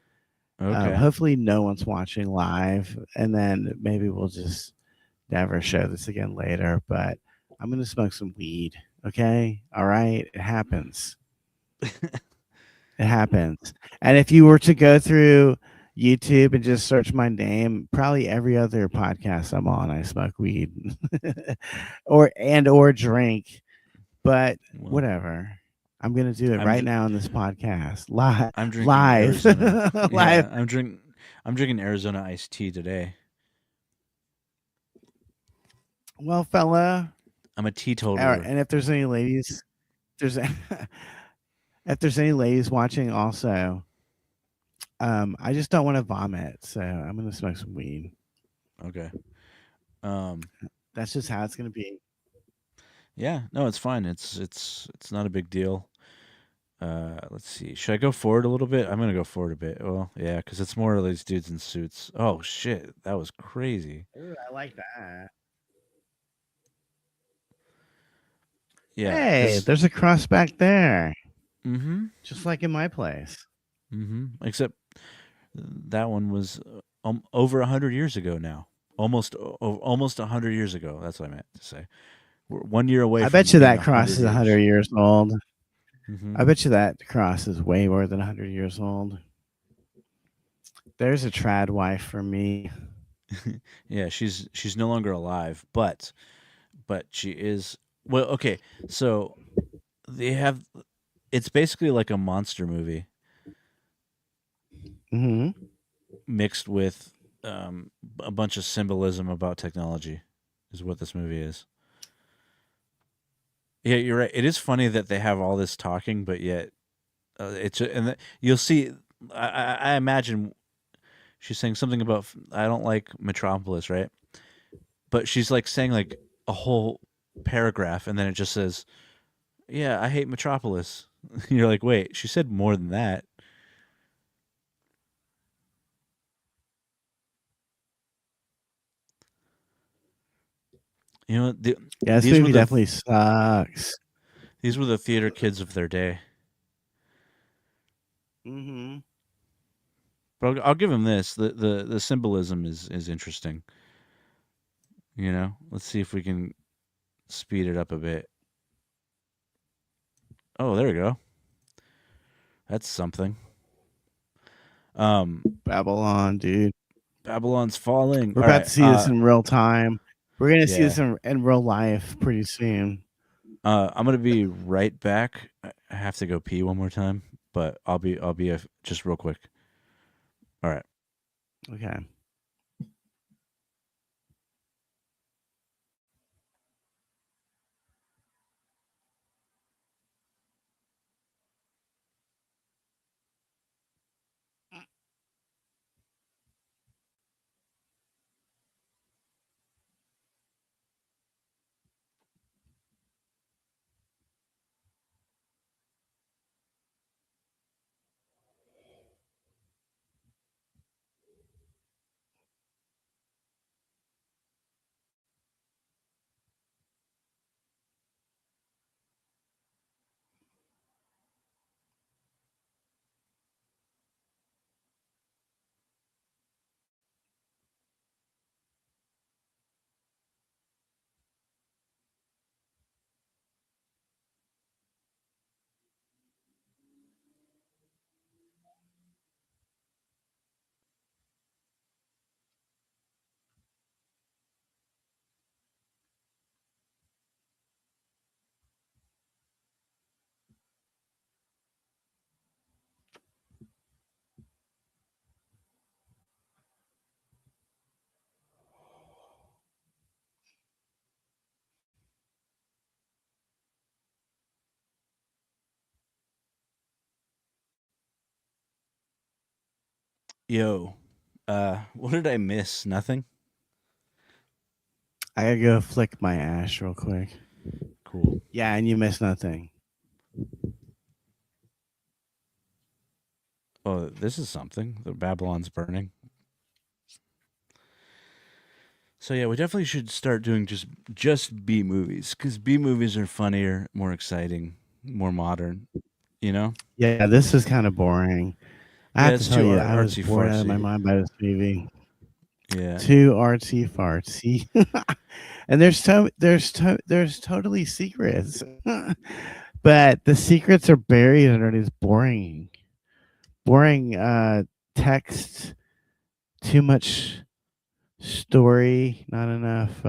Okay. Hopefully, no one's watching live, and then maybe we'll just never show this again later. But I'm gonna smoke some weed. Okay, all right, it happens. It happens. And if you were to go through YouTube and just search my name, probably every other podcast I'm on, I smoke weed or drink. But Well, whatever. I'm gonna do it I'm right dr- now in this podcast. Live I'm drinking live. Arizona. Live. Yeah, I'm drinking Arizona iced tea today. Well, fella. I'm a All right, teetotaler. and if there's any ladies, there's if there's any ladies watching also, I just don't want to vomit, so I'm gonna smoke some weed. Okay. Um. That's just how it's gonna be. Yeah. No, it's fine. It's not a big deal. Let's see. Should I go forward a little bit? I'm gonna go forward a bit. Well, yeah, because it's more of these dudes in suits. Oh shit, that was crazy. Ooh, I like that. Yeah, Hey, because there's a cross back there, mm-hmm, just like in my place. mm-hmm. Except that one was over 100 years ago now. Almost 100 years ago. That's what I meant to say. We're 1 year away I from bet you being that a cross hundred is 100 years. years old. Mm-hmm. I bet you that cross is way more than 100 years old. There's a trad wife for me. Yeah, she's no longer alive, but she is. Well, okay, so they have. It's basically like a monster movie Hmm. mixed with a bunch of symbolism about technology, is what this movie is. Yeah, you're right. It is funny that they have all this talking, but yet you'll see. I imagine she's saying something about I don't like Metropolis, right? But she's like saying like a whole paragraph, and then it just says, "Yeah, I hate Metropolis." You're like, wait, she said more than that. You know, Yeah, this these were movie the definitely sucks. these were the theater kids of their day. Hmm. But I'll give him this. The symbolism is interesting. You know, let's see if we can speed it up a bit. Oh, there we go. That's something. Um, Babylon, dude. Babylon's falling. We're All about right. to see this in real time. We're gonna see Yeah. this in real life pretty soon. I'm gonna be right back. I have to go pee one more time, but I'll be just real quick. All right. Okay. Yo, what did I miss? Nothing? I gotta go flick my ash real quick. Cool. Yeah, and you missed nothing. Oh, this is something. The Babylon's burning. So yeah, we definitely should start doing just B movies because B movies are funnier, more exciting, more modern. You know? Yeah, this is kind of boring. I Yeah, have to it's tell too you, I was artsy bored out of my fartsy. mind by this movie. Yeah, Too artsy fartsy, and there's totally secrets, but the secrets are buried under this boring text. Too much story, not enough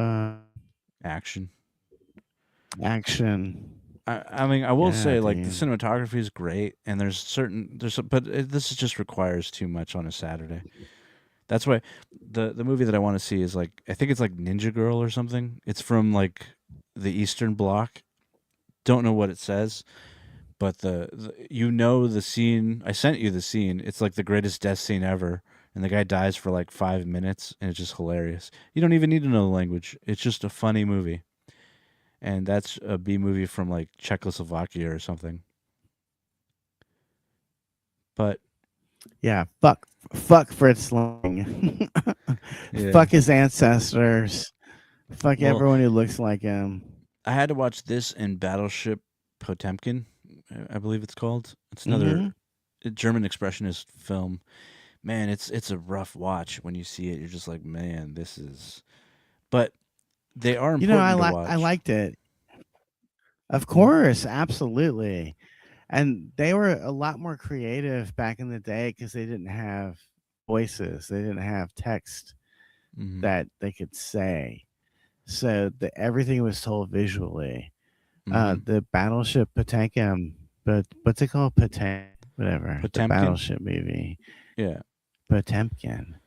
action. action. I mean, I will Yeah, say like the dude. cinematography is great, and this just requires too much on a Saturday. That's why the movie that I want to see is like I think it's like Ninja Girl or something. It's from like the Eastern Bloc. Don't know what it says, but the scene. I sent you the scene. It's like the greatest death scene ever, and the guy dies for like 5 minutes, and it's just hilarious. You don't even need to know the language. It's just a funny movie, and that's a B movie from like Czechoslovakia or something. But Yeah, fuck Fritz Lang. yeah, Fuck his ancestors. Fuck well, everyone who looks like him. I had to watch this in Battleship Potemkin, I believe it's called. It's another Hmm. German expressionist film. Man, it's a rough watch when you see it. You're just like, man, this is. But they are You know, important to I watch. liked it. Of Hmm. course, absolutely. And they were a lot more creative back in the day because they didn't have voices. They didn't have text Hmm. that they could say. So everything was told visually. Hmm. The Battleship Potemkin, but what's it called? Whatever. The Potemkin, Battleship movie, yeah, Potemkin,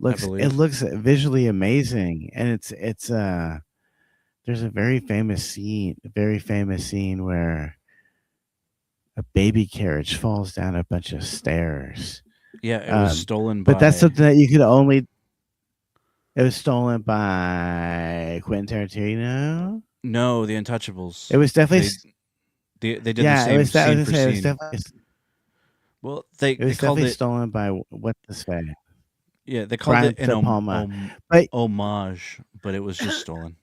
I it believe. looks visually amazing, and it's there's a very famous scene where a baby carriage falls down a bunch of stairs. Yeah, it was Um, stolen but that's by something that you could only. It was stolen by Quentin Tarantino. no the It Untouchables. was definitely. They did the Yeah, it same was that. I was scene gonna for say scene. Well, it they was called definitely it stolen by what this way yeah they called it Brian an De Palma. But homage, but it was just stolen.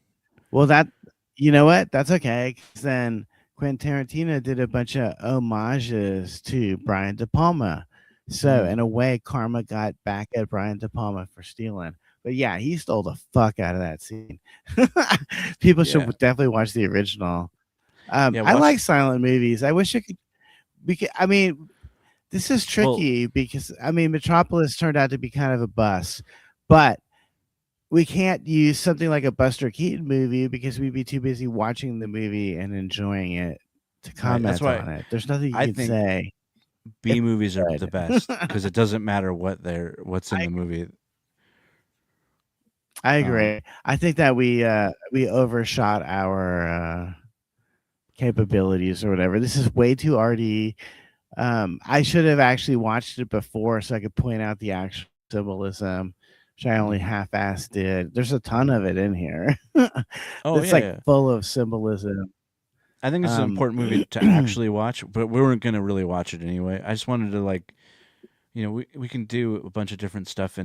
well, that you know what? That's okay. 'Cause then Quentin Tarantino did a bunch of homages to Brian De Palma. So Mm, in a way, karma got back at Brian De Palma for stealing. But yeah, he stole the fuck out of that scene. People should yeah, definitely watch the original. yeah. I Watch like silent movies. I wish I could. I mean, this is well, tricky because I mean, Metropolis turned out to be kind of a bust, but we can't use something like a Buster Keaton movie because we'd be too busy watching the movie and enjoying it to right. That's comment why on it. There's nothing I you can think say. B It's movies are the good. best because it doesn't matter what's in I the movie. I Um, agree. I think that we overshot our capabilities or whatever. This is way too arty. I should have actually watched it before so I could point out the actual symbolism, which I only mhm. half-assed did. There's a ton of it in here. Oh That's yeah, like yeah. full of symbolism. I think it's an Um, important movie to actually watch, but we weren't gonna really watch it anyway. I just wanted to like we can do a bunch of different stuff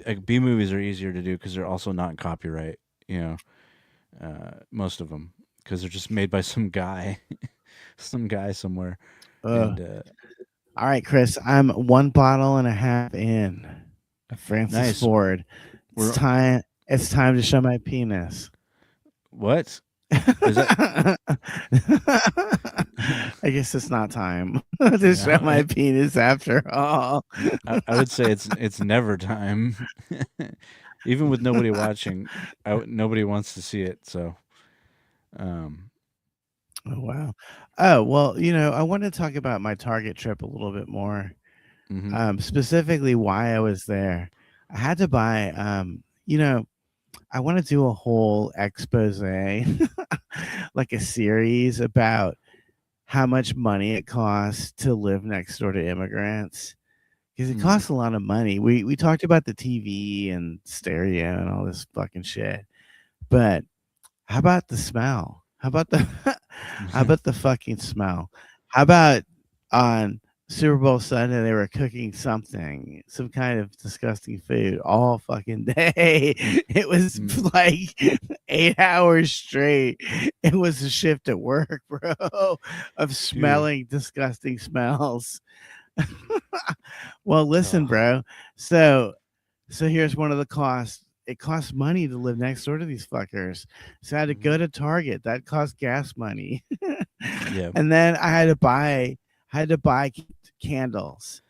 like B movies are easier to do because they're also not in copyright. You know, most of them because they're just made by some guy, some guy somewhere, uh, and all right, Chris, I'm one bottle and a half in. Francis nice. Ford. It's We're time. It's time to show my penis. what is that? I guess it's not time to show No, my penis after all. I would say it's never time. Even with nobody watching, nobody wants to see it. So, um, Oh wow. Oh well, I want to talk about my Target trip a little bit more. hmm Specifically why I was there. I had to buy I want to do a whole expose, like a series about how much money it costs to live next door to immigrants because it Mm. costs a lot of money. We talked about the TV and stereo and all this fucking shit, but how about the smell? How about the how about the fucking smell? How about on Super Bowl Sunday they were cooking something, some kind of disgusting food all fucking day. It was Mm. like 8 hours straight. It was a shift at work, bro, of Dude. smelling disgusting smells. Well, listen, Oh. bro. So here's one of the costs. It costs money to live next door to these fuckers. So I had to Mhm. go to Target. That cost gas money. Yeah. And then I had to buy candles.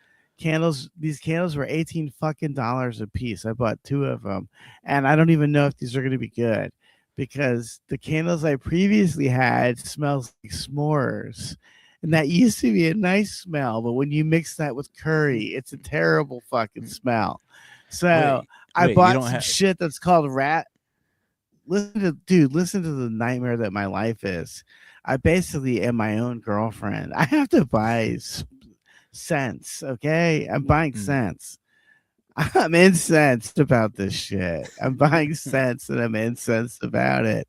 These candles were 18 fucking dollars a piece. I bought two of them. And I don't even know if these are going to be good because the candles I previously had smells like s'mores. And that used to be a nice smell, but when you mix that with curry, it's a terrible fucking smell. So Wait, I wait, you bought don't some have shit that's called rat. Listen to the nightmare that my life is. I basically am my own girlfriend. I have to buy scents. Okay, I'm buying mm. scents. I'm incensed about this shit. I'm buying scents and I'm incensed about it.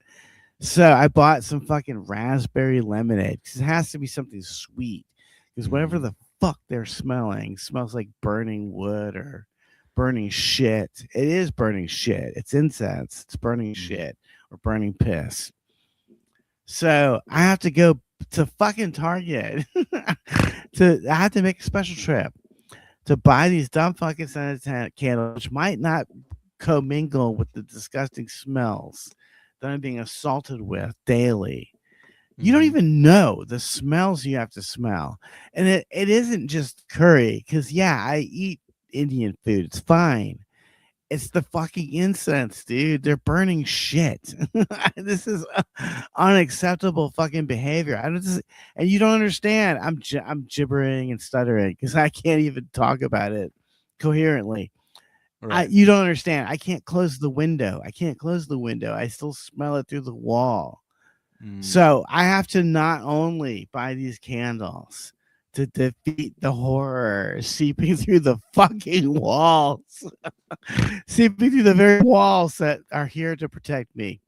So I bought some fucking raspberry lemonade because it has to be something sweet. Because whatever Mhm. the fuck they're smelling smells like burning wood or burning shit. It is burning shit. It's incense. It's burning Mhm. shit or burning piss. So I have to go to fucking Target. I have to make a special trip to buy these dumb fucking scented candles, which might not commingle with the disgusting smells that I'm being assaulted with daily. You don't Mhm. even know the smells you have to smell. And it isn't just curry, because yeah, I eat Indian food. It's fine. It's the fucking incense, dude. They're burning shit. This is unacceptable fucking behavior. I don't just, and you don't understand. I'm gibbering and stuttering because I can't even talk about it coherently. Right. You don't understand. I can't close the window. I can't close the window. I still smell it through the wall. Mm. So I have to not only buy these candles to defeat the horror seeping through the fucking walls, seeping through the very walls that are here to protect me.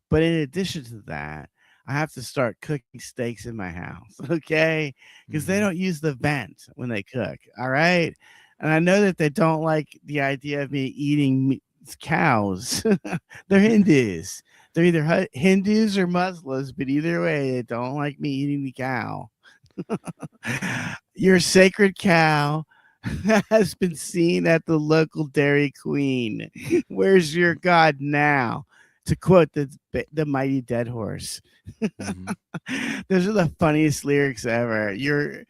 But in addition to that, I have to start cooking steaks in my house, okay? Because they Mhm. don't use the vent when they cook, all right? And I know that they don't like the idea of me eating cows. They're Hindus. They're either Hindus or Muslims, but either way, they don't like me eating the cow. Your sacred cow has been seen at the local Dairy Queen. Where's your God now? To quote the mighty dead horse. Mhm. Those are the funniest lyrics ever. Your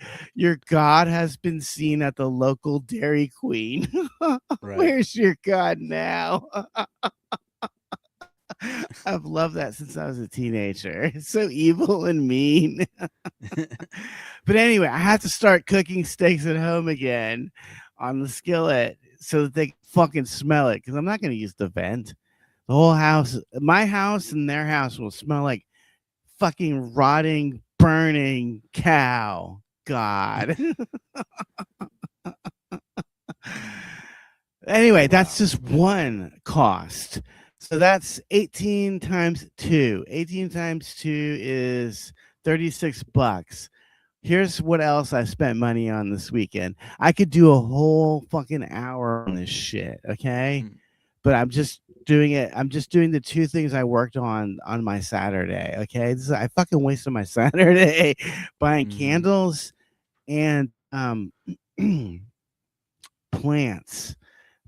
God has been seen at the local Dairy Queen. Right. Where's your God now? I've loved that since I was a teenager. It's so evil and mean. But anyway, I have to start cooking steaks at home again on the skillet so that they can fucking smell it because I'm not going to use the vent. The whole house, my house and their house will smell like fucking rotting, burning cow. God. Anyway, that's Wow. just one cost. So that's 18 times 2. 18 times 2 is 36 bucks. Here's what else I spent money on this weekend. I could do a whole fucking hour on this shit, okay? Mm. But I'm just doing it. I'm just doing the two things I worked on my Saturday, okay? I fucking wasted my Saturday buying Mhm. candles and plants.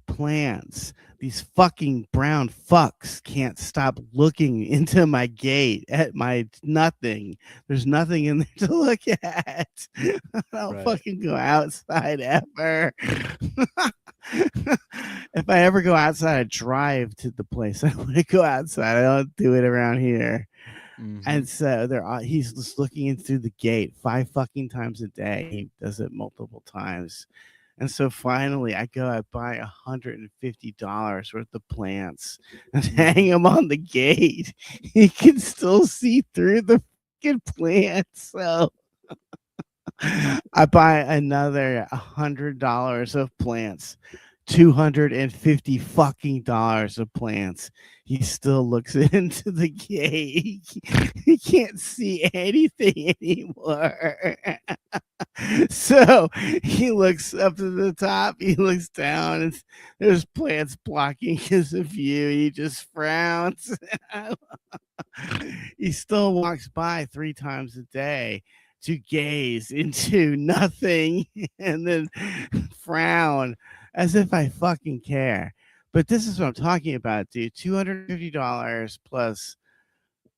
Plants. These fucking brown fucks can't stop looking into my gate at my nothing. There's nothing in there to look at. I don't Right. fucking go outside ever. If I ever go outside, I drive to the place I want to go outside. I don't do it around here. And Mhm. so he's just looking in through the gate 5 fucking times a day. He does it multiple times. And so finally, I buy $150 worth of plants and hang Mhm. them on the gate. He can still see through the fucking plants. So I buy another $100 of plants, $250 fucking dollars of plants. He still looks into the gate. He can't see anything anymore. So he looks up to the top, he looks down, and there's plants blocking his view. He just frowns. He still walks by 3 times a day to gaze into nothing and then frown as if I fucking care. But this is what I'm talking about, dude. $250 plus,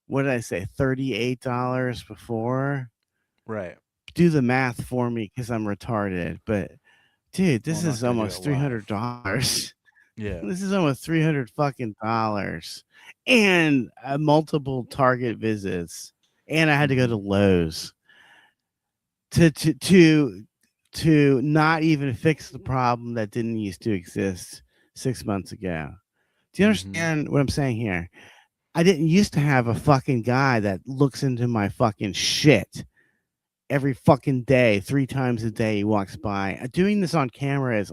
what did I say, $38 before? Right. Do the math for me because I'm retarded. But dude, Well, this I'm not is gonna do almost it live. $300. Yeah. This is almost 300 fucking dollars, and multiple Target visits, and I had to go to Mhm. Lowe's to to to to not even fix the problem that didn't used to exist 6 months ago. Do you Mhm. understand what I'm saying here? I didn't used to have a fucking guy that looks into my fucking shit every fucking day, 3 times a day. He walks by. Doing this on camera is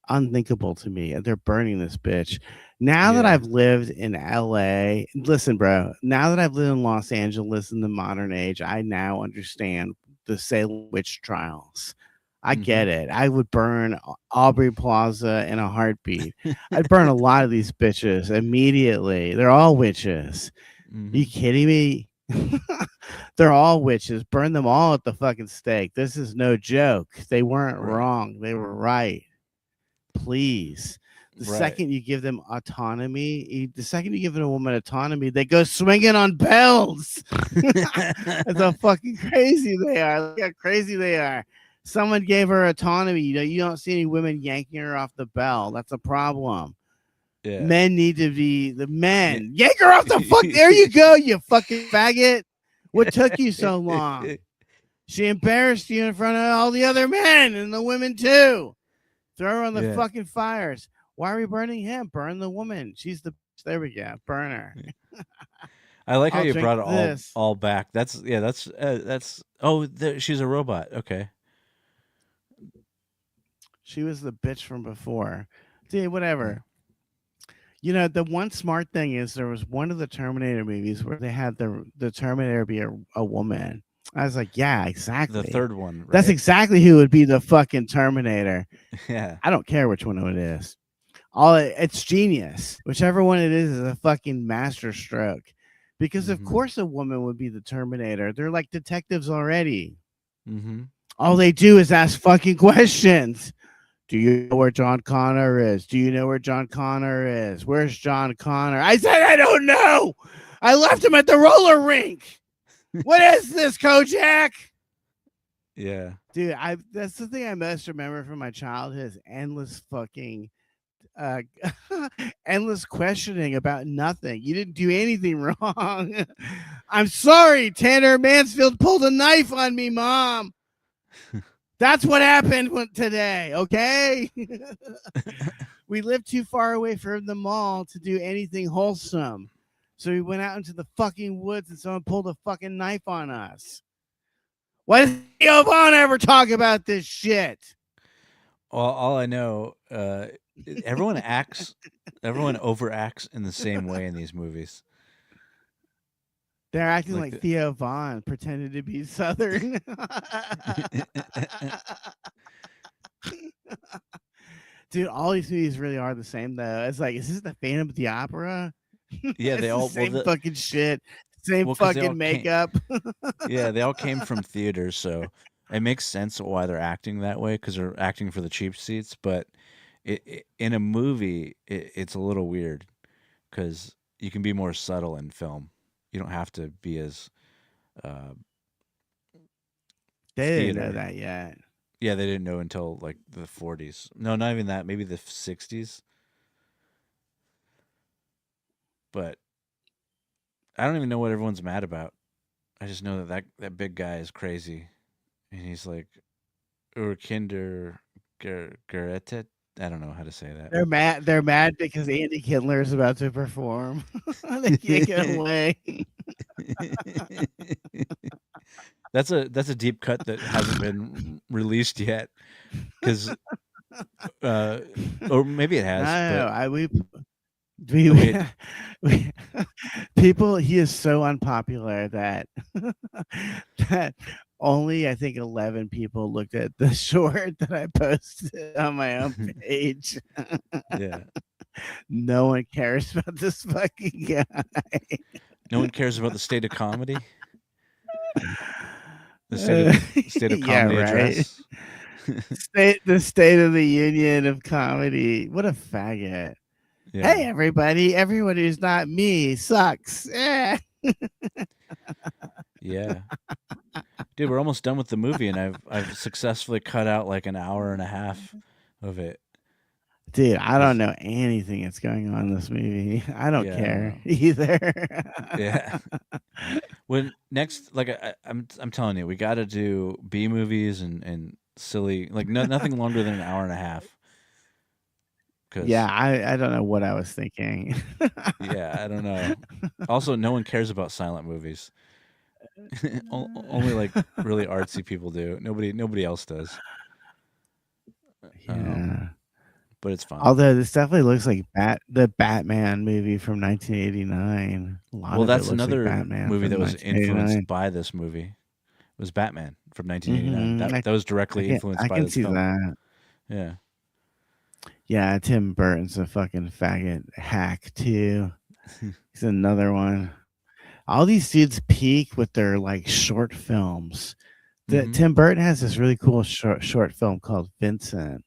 unthinkable to me. They're burning this bitch. Now that Yeah. I've lived in LA, listen, bro, now that I've lived in Los Angeles in the modern age, I now understand the Salem witch trials. I get Mhm. it. I would burn Aubrey Plaza in a heartbeat. I'd burn a lot of these bitches immediately. They're all witches. You Mhm. kidding me? They're all witches. Burn them all at the fucking stake. This is no joke. They weren't Right. wrong. They were right. Please. The Right. second you give them autonomy, the second you give a woman autonomy, they go swinging on bells. That's how fucking crazy they are. Look how crazy they are. Someone gave her autonomy. You don't see any women yanking her off the bell. That's a problem. Yeah. Men need to be the Yeah. men. Yank her off the fuck. There you go, you fucking faggot. What took you so long? She embarrassed you in front of all the other men and the women too. Throw her on the Yeah. fucking fires. Why are we burning him? Burn the woman. She's the. There we go. Burn her. I like how I'll you drink brought it this. all back. That's yeah. That's. Oh, she's a robot. Okay. She was the bitch from before. Dude, Yeah. whatever. The one smart thing is there was one of the Terminator movies where they had the Terminator be a woman. I was like, yeah, The exactly. third one, That's right? exactly who would be the fucking Terminator. Yeah. I don't care which one it is. It's genius. Whichever one it is a fucking master stroke. Because of Mhm. course a woman would be the Terminator. They're like detectives already. Mhm. All they do is ask fucking questions. Do you know where John Connor is? Do you know where John Connor is? Where's John Connor? I said I don't know. I left him at the roller rink. What is this, Kojak? Yeah. Dude, I that's the thing I most remember from my childhood is endless fucking uh, endless questioning about nothing. You didn't do anything wrong. I'm sorry, Tanner Mansfield pulled a knife on me, Mom. That's what happened today, okay? We lived too far away from the mall to do anything wholesome. So we went out into the fucking woods and someone pulled a fucking knife on us. Why does Theo Vaughn ever talk about this shit? Well, all I know, everyone acts, everyone overacts in the same way in these movies. They're acting Like like Theo Vaughn pretended to be Southern. Dude, all these movies really are the same though. It's like, is this the Phantom of the Opera? yeah, they It's the all same fucking shit, same because they all fucking came. makeup. Yeah, they all came from theaters, so it makes sense why they're acting that way because they're acting for the cheap seats. But in a movie, it's a little weird because you can be more subtle in film. You don't have to be as uh, They didn't know theater. that yet. Yeah, they didn't know until like the 40s. No, not even that. Maybe the 60s. But I don't even know what everyone's mad about. I just know that big guy is crazy, and he's like Urkinder Gerettet. I don't know how to say that. They're mad. They're mad because Andy Kindler is about to perform. They can't get away. That's a deep cut that hasn't been released yet, because uh, or maybe it has, No, but I we okay. we people. He is so unpopular that that only I think 11 people looked at the short that I posted on my own page. Yeah, No one cares about this fucking guy. no one cares about the state of comedy, Uh, the state of yeah, comedy right. address. The state of the union of comedy. What a faggot. Yeah, Hey everybody, everyone who's not me sucks. Eh. yeah, dude, we're almost done with the movie, and I've successfully cut out like an hour and a half of it. Dude, I don't 'Cause- know anything that's going on in this movie. I don't yeah, I don't care know. either. Yeah. When next, like I'm telling you, we got to do B movies and silly, like nothing longer than an hour and a half. Yeah, Because I don't know what I was thinking. yeah, I don't know. Also, no one cares about silent movies. Only like really artsy people do. Nobody else does. Um, Yeah. but it's fun. Although this definitely looks like the Batman movie from 1989. A lot Well, of it that's looks like another Batman movie that from was influenced 1989. by this movie. It was Batman from 1989. That was I directly can influenced I by can this see film. that. Yeah. Yeah, Tim Burton's a fucking faggot hack too. He's another one. All these dudes peak with their like short films. Mm-hmm. Tim Burton has this really cool short film called Vincent.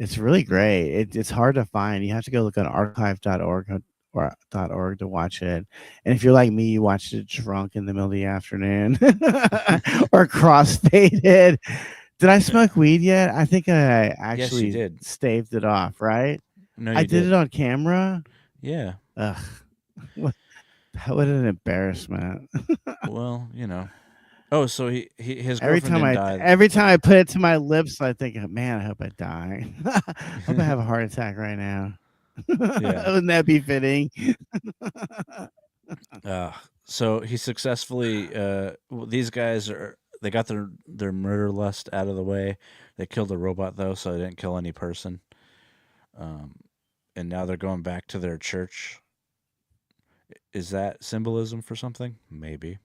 It's really great. It's hard to find. You have to go look on archive.org or .org to watch it. And if you're like me, you watched it drunk in the middle of the afternoon or cross-faded. Did I smoke weed yet? I think I Yes, you actually did. staved it off, right? No, I you did did. it on camera. Yeah. Ugh, what what an embarrassment. Well, you know. Oh, so his girlfriend didn't die. Every time I put it to my lips, I think, man, I hope I die. I hope I have a heart attack right now. Yeah. Wouldn't that be fitting? Uh, so he successfully. These guys they got their murder lust out of the way. They killed a robot though, so they didn't kill any person. Um, and now they're going back to their church. Is that symbolism for something? Maybe,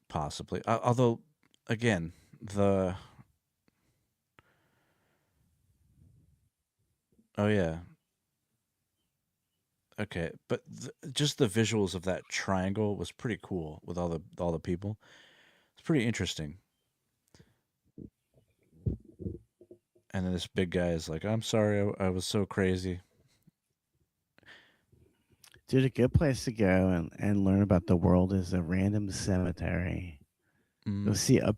possibly. Although, again, the oh yeah, okay, but just the visuals of that triangle was pretty cool with all the people. It's pretty interesting. And then this big guy is like, "I'm sorry, I was so crazy." Dude, a good place to go and learn about the world is a random cemetery. You'll Mm, see a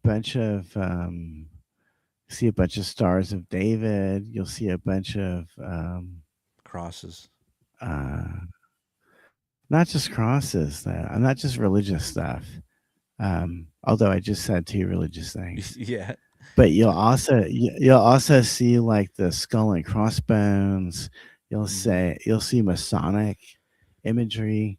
bunch of stars of David. You'll see a bunch of crosses. uh, not just crosses, though, not just religious stuff. Although I just said two religious things. Yeah. But you'll also see like the skull and crossbones. Hmm. You'll see Masonic imagery.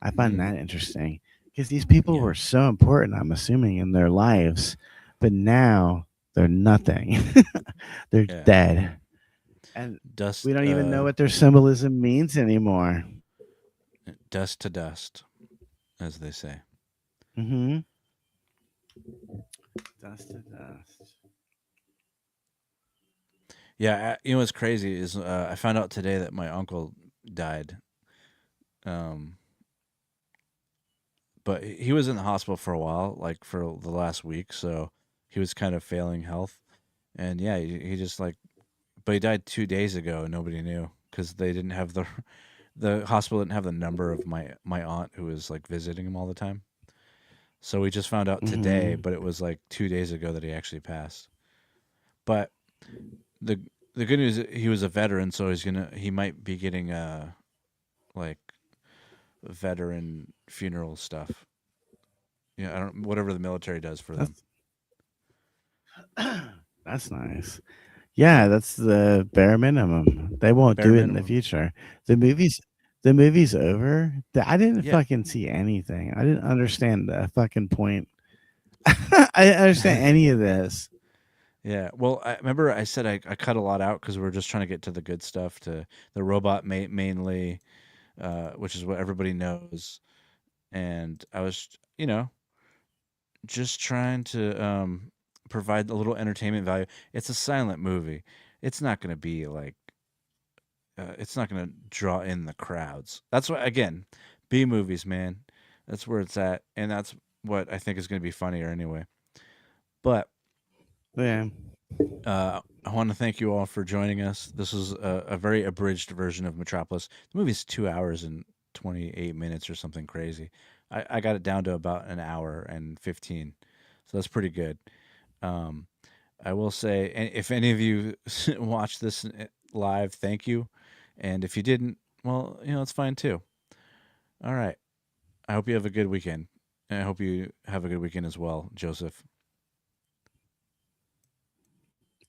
I find Mm, that interesting because these people yeah. were so important, I'm assuming, in their lives, but now they're nothing. They're Yeah. dead. And we Dust. don't even know what their symbolism means anymore. Dust to dust, as they say. Mm-hmm. Dust to dust. Yeah. You know what's crazy is I found out today that my uncle died. Um, but he was in the hospital for a while, like for the last week, so he was kind of failing health. And yeah, he just like, but he died 2 days ago, and nobody knew because they didn't have the hospital didn't have the number of my aunt who was like visiting him all the time. So we just found out today, Mm-hmm. but it was like 2 days ago that he actually passed. But the the good news, he was a veteran, so he might be getting like veteran funeral stuff. Yeah, I don't whatever the military does for them. That's that's nice. Yeah, that's the bare minimum. They won't Bare do it in the minimum. future. The movies The movie's over. I didn't Yeah. fucking see anything. I didn't understand the fucking point. I didn't understand any of this. Yeah. Well, I remember I said I cut a lot out because we are just trying to get to the good stuff, to the robot mainly, which is what everybody knows. And I was, just trying to provide a little entertainment value. It's a silent movie. It's not going to be like, it's not going to draw in the crowds. That's what, again, B movies, man. That's where it's at. And that's what I think is going to be funnier anyway. But Yeah. I want to thank you all for joining us. This was a very abridged version of Metropolis. The movie's 2 hours and 28 minutes or something crazy. I got it down to about an hour and 15. So that's pretty good. Um, I will say, if any of you watched this live, thank you. And if you didn't, well, it's fine too. All right. I hope you have a good weekend. And I hope you have a good weekend as well, Joseph.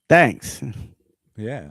Thanks. Yeah.